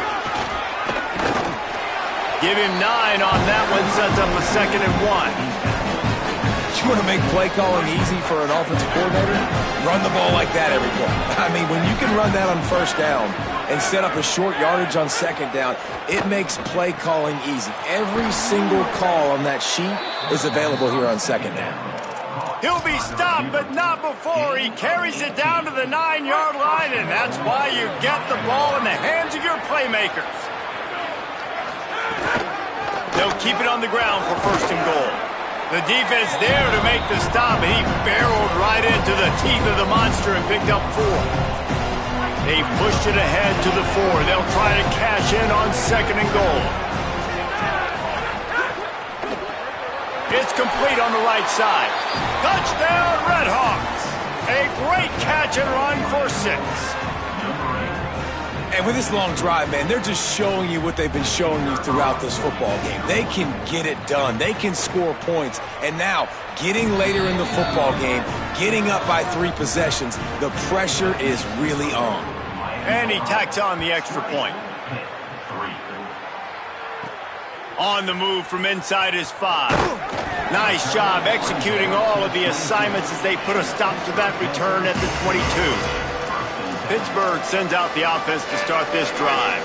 Give him 9 on that one. Sets up a 2nd and 1. You want to make play calling easy for an offensive coordinator? Run the ball like that every play. I mean, when you can run that on 1st down and set up a short yardage on 2nd down, it makes play calling easy. Every single call on that sheet is available here on 2nd down. He'll be stopped, but not before. He carries it down to the 9-yard line, and that's why you get the ball in the hands of your playmakers. They'll keep it on the ground for 1st and goal. The defense there to make the stop, and he barreled right into the teeth of the monster and picked up 4. They've pushed it ahead to the 4. They'll try to cash in on 2nd and goal. It's complete on the right side. Touchdown, Redhawks. A great catch and run for 6. And with this long drive, man, they're just showing you what they've been showing you throughout this football game. They can get it done. They can score points. And now, getting later in the football game, getting up by 3 possessions, the pressure is really on. And he tacks on the extra point. On the move from inside his 5. Nice job executing all of the assignments as they put a stop to that return at the 22. Pittsburgh sends out the offense to start this drive.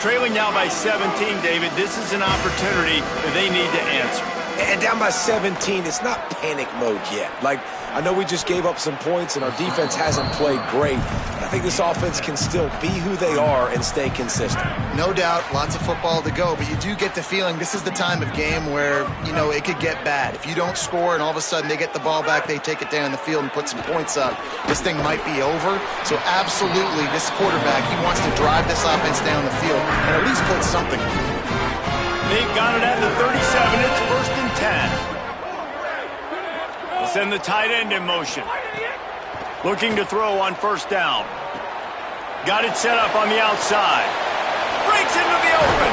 Trailing now by 17, David, this is an opportunity that they need to answer. And down by 17, it's not panic mode yet. Like, I know we just gave up some points and our defense hasn't played great. But I think this offense can still be who they are and stay consistent. No doubt, lots of football to go, but you do get the feeling this is the time of game where, you know, it could get bad. If you don't score and all of a sudden they get the ball back, they take it down the field and put some points up, this thing might be over. So absolutely, this quarterback, he wants to drive this offense down the field and at least put something. They've got it at the 37. It's 1st and 10. We'll send the tight end in motion. Looking to throw on 1st down. Got it set up on the outside. Breaks into the open.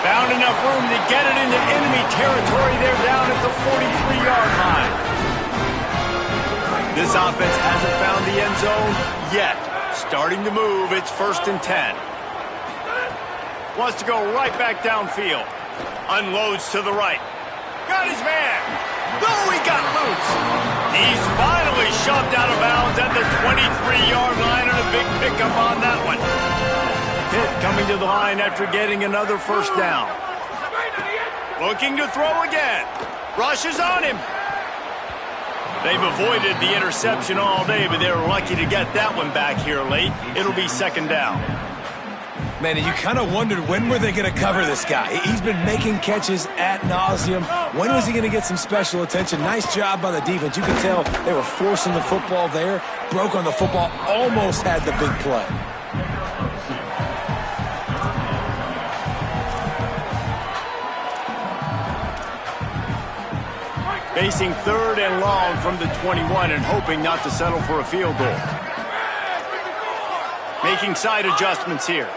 Found enough room to get it into enemy territory. They're down at the 43-yard line. This offense hasn't found the end zone yet. Starting to move. It's 1st and 10. Wants to go right back downfield. Unloads to the right. Got his man. Oh, he got loose. He's finally shoved out of bounds at the 23-yard line, and a big pickup on that one. Pitt coming to the line after getting another 1st down. Looking to throw again. Rushes on him. They've avoided the interception all day, but they were lucky to get that one back here late. It'll be 2nd down. Man, you kind of wondered when were they going to cover this guy. He's been making catches ad nauseum. When was he going to get some special attention? Nice job by the defense. You can tell they were forcing the football there. Broke on the football. Almost had the big play. Facing 3rd and long from the 21 and hoping not to settle for a field goal. Making side adjustments here.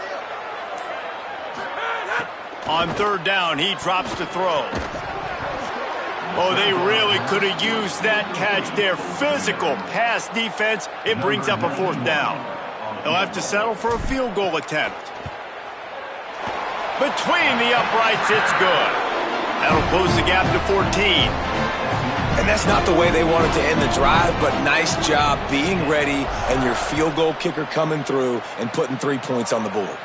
On 3rd down, he drops to throw. Oh, they really could have used that catch there. Physical pass defense. It brings up a 4th down. He'll have to settle for a field goal attempt. Between the uprights, it's good. That'll close the gap to 14. And that's not the way they wanted to end the drive, but nice job being ready and your field goal kicker coming through and putting 3 points on the board.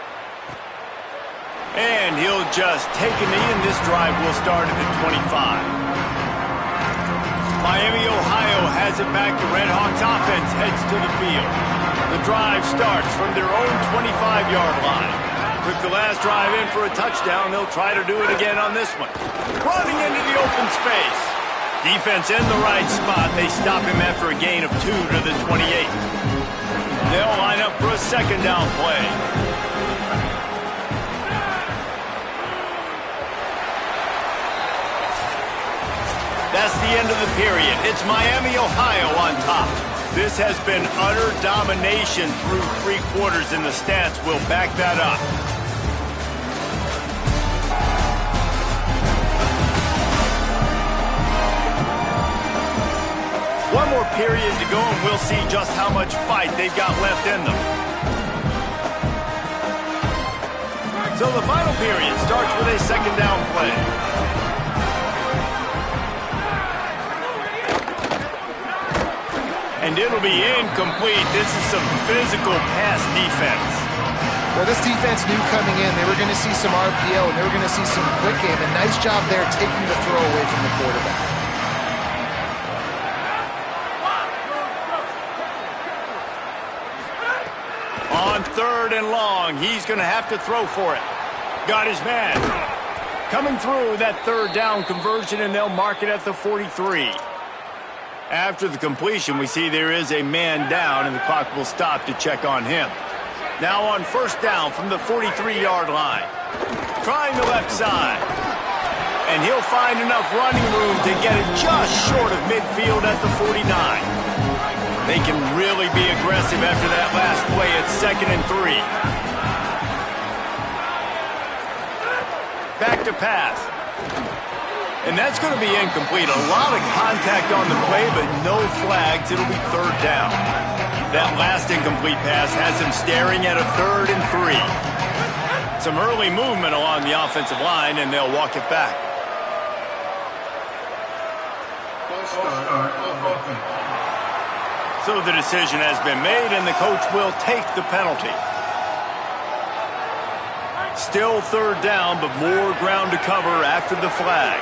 And he'll just take a knee, and this drive will start at the 25. Miami, Ohio has it back. The Redhawks offense heads to the field. The drive starts from their own 25-yard line. Took the last drive in for a touchdown. They'll try to do it again on this one. Running into the open space. Defense in the right spot. They stop him after a gain of 2 to the 28. They'll line up for a 2nd down play. That's the end of the period. It's Miami, Ohio on top. This has been utter domination through 3 quarters, and the stats will back that up. One more period to go, and we'll see just how much fight they've got left in them. So the final period starts with a 2nd down play. And it'll be incomplete. This is some physical pass defense. Well, this defense knew coming in they were going to see some RPO and they were going to see some quick game. And nice job there taking the throw away from the quarterback. On 3rd and long, he's going to have to throw for it. Got his man. Coming through that 3rd down conversion, and they'll mark it at the 43. After the completion, we see there is a man down, and the clock will stop to check on him. Now on 1st down from the 43-yard line. Trying the left side. And he'll find enough running room to get it just short of midfield at the 49. They can really be aggressive after that last play. It's 2nd and 3. Back to pass. And that's going to be incomplete. A lot of contact on the play, but no flags. It'll be third down. That last incomplete pass has him staring at a 3rd and 3. Some early movement along the offensive line, and they'll walk it back. So the decision has been made, and the coach will take the penalty. Still third down, but more ground to cover after the flag.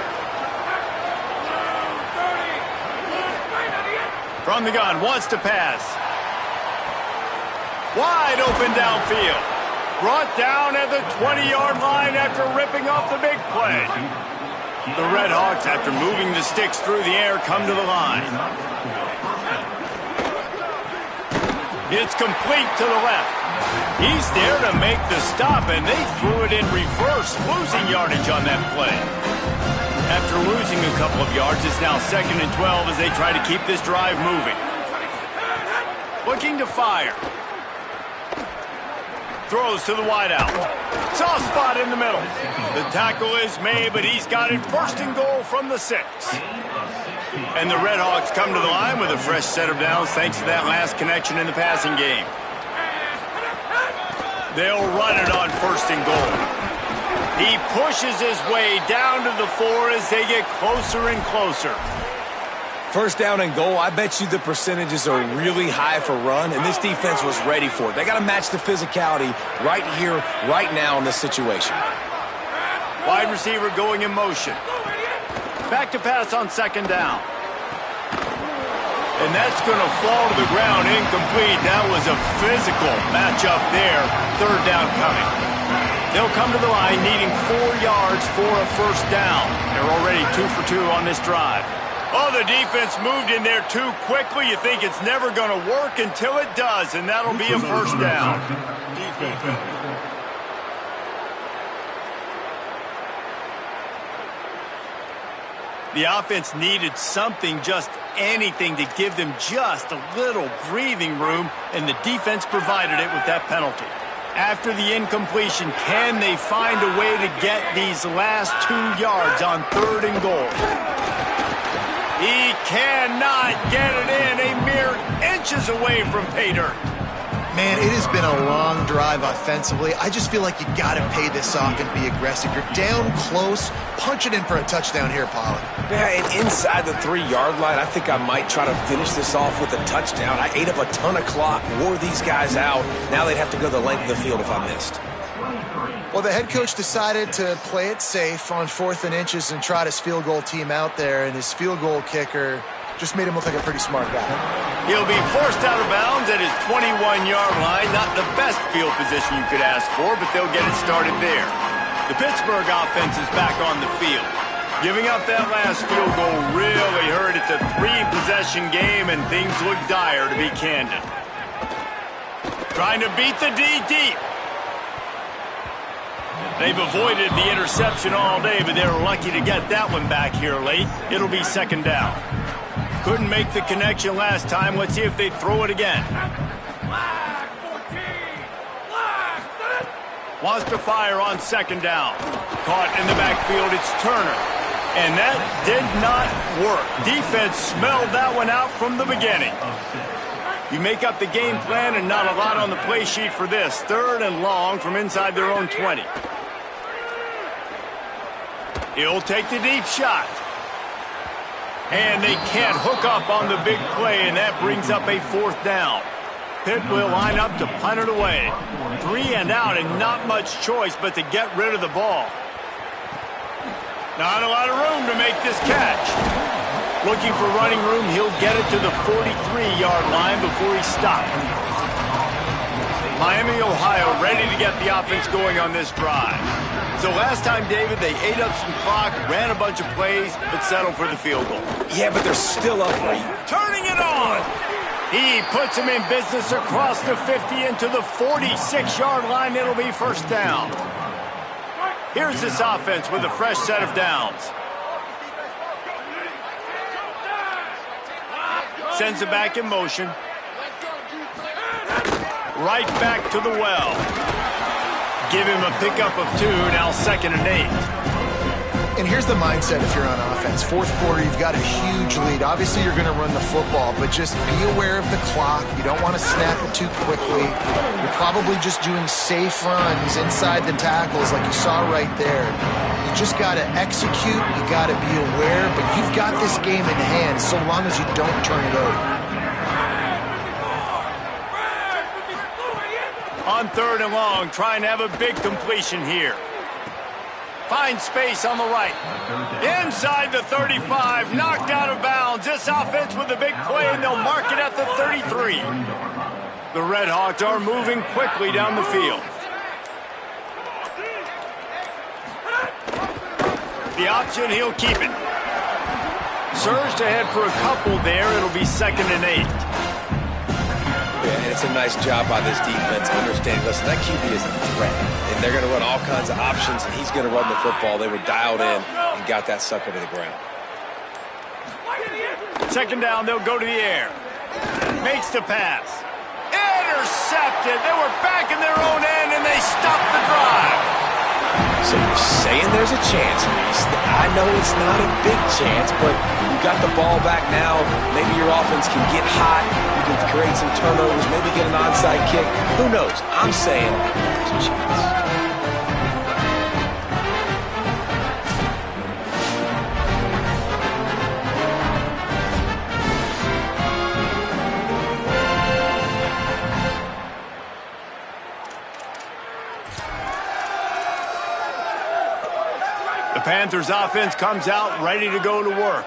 From the gun, wants to pass. Wide open downfield. Brought down at the 20-yard line after ripping off the big play. The Red Hawks, after moving the sticks through the air, come to the line. It's complete to the left. He's there to make the stop, and they threw it in reverse, losing yardage on that play. After losing a couple of yards, it's now 2nd and 12 as they try to keep this drive moving. Looking to fire. Throws to the wideout. Soft spot in the middle. The tackle is made, but he's got it 1st and goal from the 6. And the Red Hawks come to the line with a fresh set of downs thanks to that last connection in the passing game. They'll run it on 1st and goal. He pushes his way down to the 4 as they get closer and closer. 1st down and goal, I bet you the percentages are really high for run, and this defense was ready for it. They got to match the physicality right here, right now in this situation. Wide receiver going in motion. Back to pass on 2nd down. And that's going to fall to the ground incomplete. That was a physical matchup there. 3rd down coming. They'll come to the line needing 4 yards for a 1st down. They're already 2 for 2 on this drive. Oh, the defense moved in there too quickly. You think it's never going to work until it does, and that'll be a 1st down. The offense needed something, just anything, to give them just a little breathing room, and the defense provided it with that penalty. After the incompletion, can they find a way to get these last 2 yards on 3rd and goal? He cannot get it in, a mere inches away from pay dirt. Man, it has been a long drive offensively. I just feel like you got to pay this off and be aggressive. You're down close. Punch it in for a touchdown here, Pollard. Yeah, and inside the 3-yard line, I think I might try to finish this off with a touchdown. I ate up a ton of clock, wore these guys out. Now they'd have to go the length of the field if I missed. Well, the head coach decided to play it safe on 4th and inches and trot his field goal team out there, and his field goal kicker just made him look like a pretty smart guy. He'll be forced out of bounds at his 21-yard line. Not the best field position you could ask for, but they'll get it started there. The Pittsburgh offense is back on the field. Giving up that last field goal really hurt. It's a 3-possession game, and things look dire, to be candid. Trying to beat the D deep. They've avoided the interception all day, but they're lucky to get that one back here late. It'll be 2nd down. Couldn't make the connection last time. Let's see if they throw it again. Wants to fire on 2nd down. Caught in the backfield. It's Turner. And that did not work. Defense smelled that one out from the beginning. You make up the game plan and not a lot on the play sheet for this. 3rd and long from inside their own 20. He'll take the deep shot. And they can't hook up on the big play, and that brings up a 4th down. Pitt will line up to punt it away. 3 and out, and not much choice but to get rid of the ball. Not a lot of room to make this catch. Looking for running room, he'll get it to the 43-yard line before he stopped. Miami, Ohio, ready to get the offense going on this drive. So last time, David, they ate up some clock, ran a bunch of plays, but settled for the field goal. Yeah, but they're still up late. Turning it on! He puts him in business across the 50 into the 46-yard line. It'll be 1st down. Here's this offense with a fresh set of downs. Sends it back in motion. Right back to the well. Give him a pickup of 2, now 2nd and 8. And here's the mindset if you're on offense. Fourth quarter, you've got a huge lead. Obviously, you're going to run the football, but just be aware of the clock. You don't want to snap it too quickly. You're probably just doing safe runs inside the tackles like you saw right there. You just got to execute. You got to be aware, but you've got this game in hand so long as you don't turn it over. On 3rd and long, trying to have a big completion here. Finds space on the right. Inside the 35, knocked out of bounds. This offense with a big play, and they'll mark it at the 33. The Red Hawks are moving quickly down the field. The option, he'll keep it. Surged ahead for a couple there. It'll be 2nd and 8. Yeah, and it's a nice job by this defense understanding, listen, that QB is a threat, and they're going to run all kinds of options, and he's going to run the football. They were dialed in and got that sucker to the ground. 2nd down, they'll go to the air. Makes the pass. Intercepted. They were back in their own end, and they stopped the drive. So you're saying there's a chance, Reese. I know it's not a big chance, but you got the ball back now. Maybe your offense can get hot. You can create some turnovers, maybe get an onside kick. Who knows? I'm saying there's a chance. The Panthers offense comes out ready to go to work.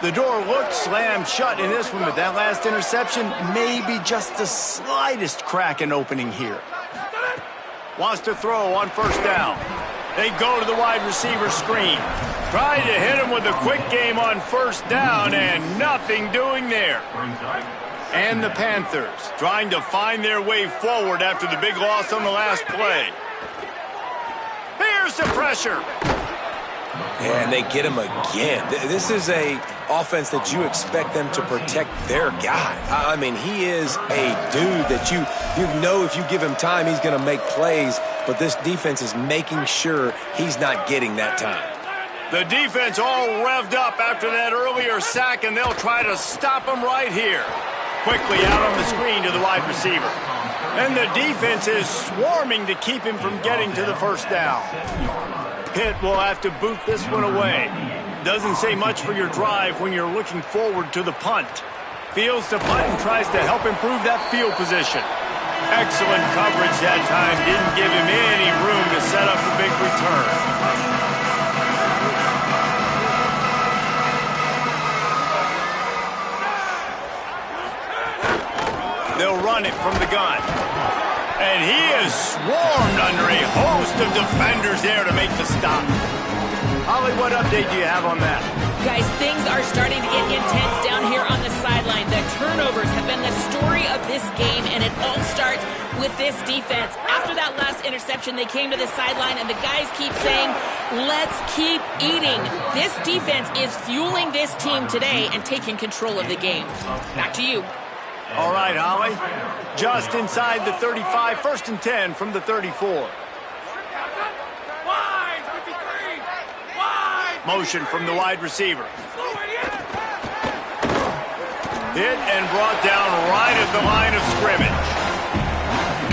The door looks slammed shut in this one, but that last interception may be just the slightest crack in opening here. Wants to throw on 1st down. They go to the wide receiver screen. Trying to hit him with a quick game on 1st down, and nothing doing there. And the Panthers trying to find their way forward after the big loss on the last play. Here's the pressure. Yeah, and they get him again. This is a offense that you expect them to protect their guy. I mean, he is a dude that you know if you give him time, he's going to make plays, but this defense is making sure he's not getting that time. The defense all revved up after that earlier sack, and they'll try to stop him right here. Quickly out on the screen to the wide receiver. And the defense is swarming to keep him from getting to the 1st down. Pitt will have to boot this one away. Doesn't say much for your drive when you're looking forward to the punt. Fields the punt and tries to help improve that field position. Excellent coverage that time. Didn't give him any room to set up a big return. They'll run it from the gun. And he is swarmed under a host of defenders there to make the stop. Holly, what update do you have on that? Guys, things are starting to get intense down here on the sideline. The turnovers have been the story of this game, and it all starts with this defense. After that last interception, they came to the sideline, and the guys keep saying, let's keep eating. This defense is fueling this team today and taking control of the game. Back to you. All right, Holly. Just inside the 35, 1st and 10 from the 34. Motion from the wide receiver. Hit and brought down right at the line of scrimmage.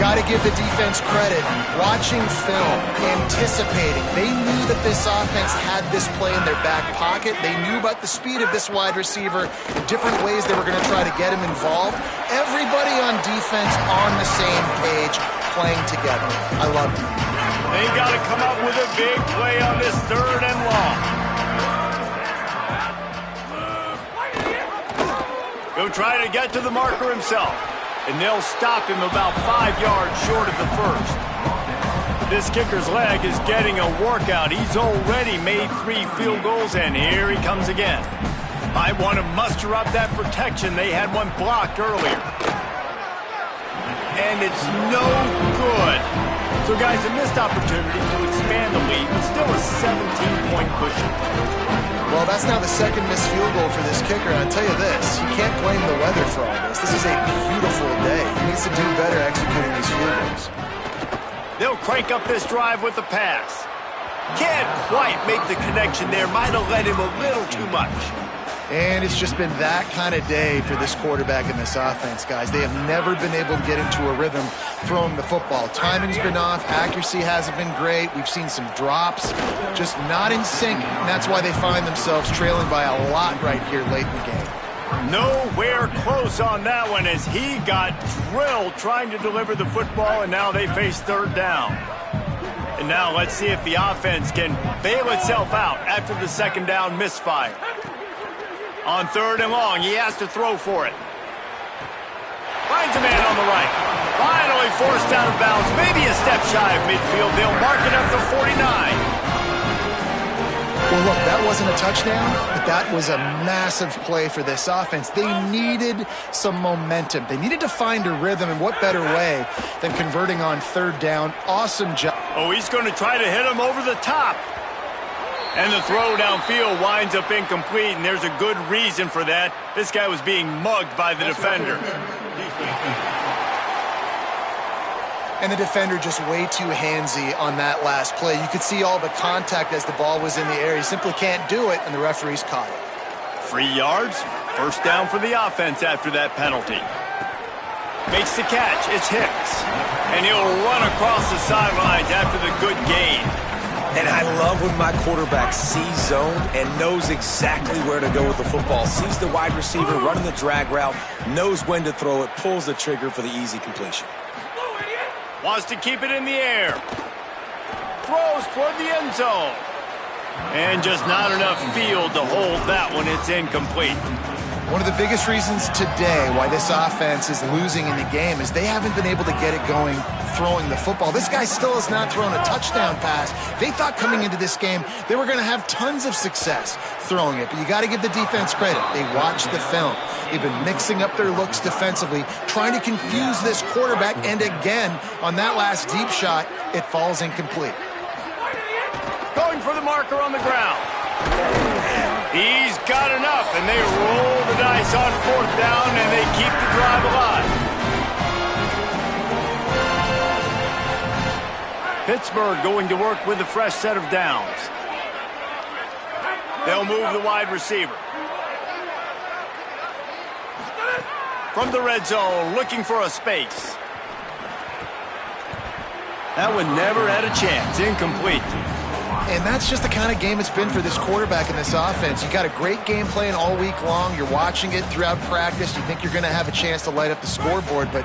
Got to give the defense credit. Watching film, anticipating. They knew that this offense had this play in their back pocket. They knew about the speed of this wide receiver and different ways they were going to try to get him involved. Everybody on defense on the same page, playing together. I love it. They got to come up with a big play on this 3rd and long. He'll try to get to the marker himself. And they'll stop him about 5 yards short of the 1st. This kicker's leg is getting a workout. He's already made 3 field goals, and here he comes again. Might want to muster up that protection. They had one blocked earlier. And it's no good. So, guys, a missed opportunity to expand the lead, but still a 17-point cushion. Well, that's now the 2nd missed field goal for this kicker, and I'll tell you this, you can't blame the weather for all this. This is a beautiful day. He needs to do better executing these field goals. They'll crank up this drive with the pass. Can't quite make the connection there. Might have led him a little too much. And it's just been that kind of day for this quarterback in this offense, guys. They have never been able to get into a rhythm throwing the football. Timing's been off. Accuracy hasn't been great. We've seen some drops, just not in sync. And that's why they find themselves trailing by a lot right here late in the game. Nowhere close on that one as he got drilled trying to deliver the football, and now they face third down. And now let's see if the offense can bail itself out after the second down misfire. On third and long, he has to throw for it. Finds a man on the right. Finally forced out of bounds, maybe a step shy of midfield. They'll mark it up to 49. Well, look, that wasn't a touchdown, but that was a massive play for this offense. They needed some momentum. They needed to find a rhythm, and what better way than converting on third down. Awesome job. Oh, he's going to try to hit him over the top. And the throw downfield winds up incomplete, and there's a good reason for that. This guy was being mugged by the defender. And the defender just way too handsy on that last play. You could see all the contact as the ball was in the air. He simply can't do it, and the referees caught it. 3 yards, first down for the offense after that penalty. Makes the catch, it's Hicks. And he'll run across the sidelines after the good gain. And I love when my quarterback sees zone and knows exactly where to go with the football. Sees the wide receiver running the drag route, knows when to throw it, pulls the trigger for the easy completion. Wants to keep it in the air. Throws toward the end zone. And just not enough field to hold that one. It's incomplete. One of the biggest reasons today why this offense is losing in the game is they haven't been able to get it going throwing the football. This guy still has not thrown a touchdown pass. They thought coming into this game they were going to have tons of success throwing it, but you got to give the defense credit. They watched the film. They've been mixing up their looks defensively, trying to confuse this quarterback, and again, on that last deep shot, it falls incomplete. Going for the marker on the ground. He's got enough, and they roll the dice on fourth down, and they keep the drive alive. Pittsburgh going to work with a fresh set of downs. They'll move the wide receiver. From the red zone, looking for a space. That one never had a chance. Incomplete. And that's just the kind of game it's been for this quarterback in this offense. You got a great game plan all week long. You're watching it throughout practice. You think you're going to have a chance to light up the scoreboard, but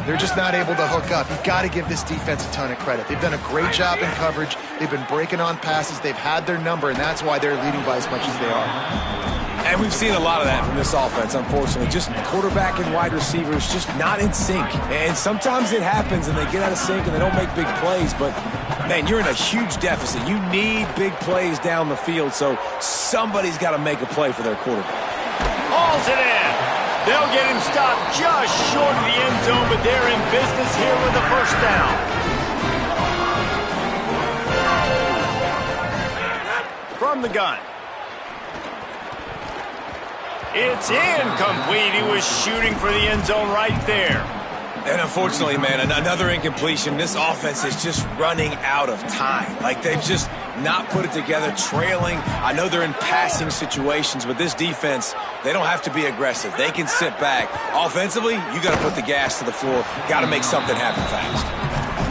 they're just not able to hook up. You've got to give this defense a ton of credit. They've done a great job in coverage. They've been breaking on passes. They've had their number, and that's why they're leading by as much as they are. And we've seen a lot of that from this offense, unfortunately. Just quarterback and wide receivers just not in sync. And sometimes it happens and they get out of sync and they don't make big plays. But, man, you're in a huge deficit. You need big plays down the field, so somebody's got to make a play for their quarterback. Hauls it in. They'll get him stopped just short of the end zone, but they're in business here with a first down. From the gun. It's incomplete. He was shooting for the end zone right there. And unfortunately, man, another incompletion. This offense is just running out of time. Like, they've just not put it together, trailing. I know they're in passing situations, but this defense, they don't have to be aggressive. They can sit back. Offensively, you got to put the gas to the floor. Got to make something happen fast.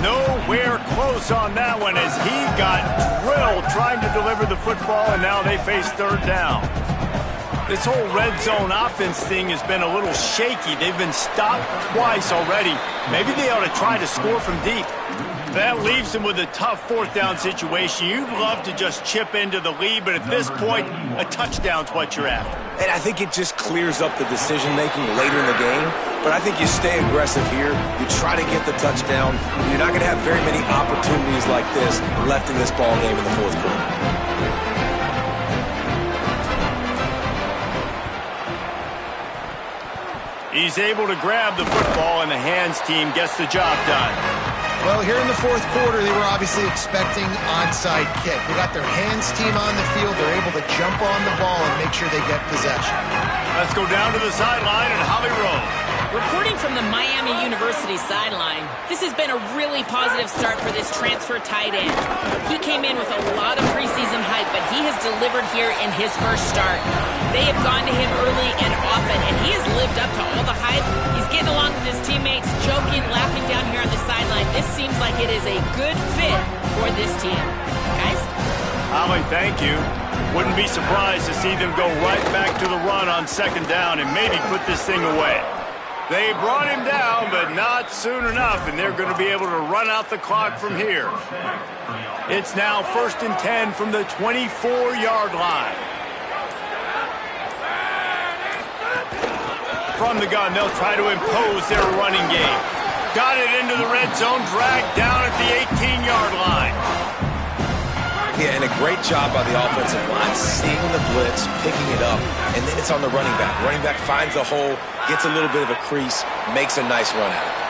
Nowhere close on that one as he got drilled trying to deliver the football, and now they face third down. This whole red zone offense thing has been a little shaky. They've been stopped twice already. Maybe they ought to try to score from deep. That leaves them with a tough fourth down situation. You'd love to just chip into the lead, but at this point, a touchdown's what you're after. And I think it just clears up the decision-making later in the game. But I think you stay aggressive here. You try to get the touchdown. You're not going to have very many opportunities like this left in this ball game in the fourth quarter. He's able to grab the football, and the hands team gets the job done. Well, here in the fourth quarter, they were obviously expecting onside kick. They got their hands team on the field. They're able to jump on the ball and make sure they get possession. Let's go down to the sideline and Holly Rowe. Reporting from the Miami University sideline, this has been a really positive start for this transfer tight end. He came in with a lot of preseason hype, but he has delivered here in his first start. They have gone to him early and often, and he has lived up to all the hype. He's getting along with his teammates, joking, laughing down here on the sideline. This seems like it is a good fit for this team. Guys? Holly, thank you. Wouldn't be surprised to see them go right back to the run on second down and maybe put this thing away. They brought him down, but not soon enough, and they're going to be able to run out the clock from here. It's now 1st and 10 from the 24-yard line. From the gun, they'll try to impose their running game. Got it into the red zone, dragged down at the 18-yard line. Yeah, and a great job by the offensive line, seeing the blitz, picking it up, and then it's on the running back. Running back finds the hole, gets a little bit of a crease, makes a nice run out of it.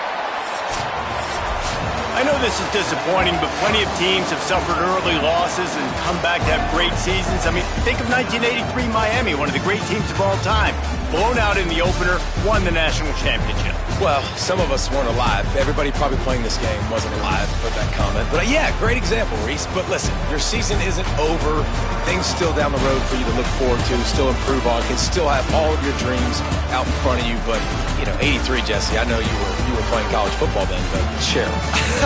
I know this is disappointing, but plenty of teams have suffered early losses and come back to have great seasons. I mean, think of 1983 Miami, one of the great teams of all time. Blown out in the opener, won the national championship. Well, some of us weren't alive. Everybody probably playing this game wasn't alive with that comment. But yeah, great example, Reese. But listen, your season isn't over. Things still down the road for you to look forward to, still improve on, can still have all of your dreams out in front of you. But, you know, 83, Jesse, I know you were playing college football then, but share.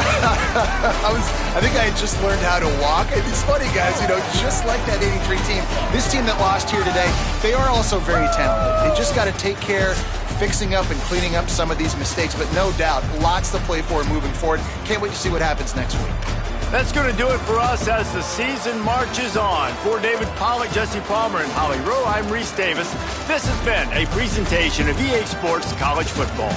I think I had just learned how to walk. It's funny, guys, you know, just like that 83 team, this team that lost here today, they are also very talented. They just got to take care, fixing up and cleaning up some of these mistakes, but no doubt, lots to play for moving forward. Can't wait to see what happens next week. That's going to do it for us as the season marches on. For David Pollack, Jesse Palmer, and Holly Rowe, I'm Reese Davis. This has been a presentation of EA Sports College Football.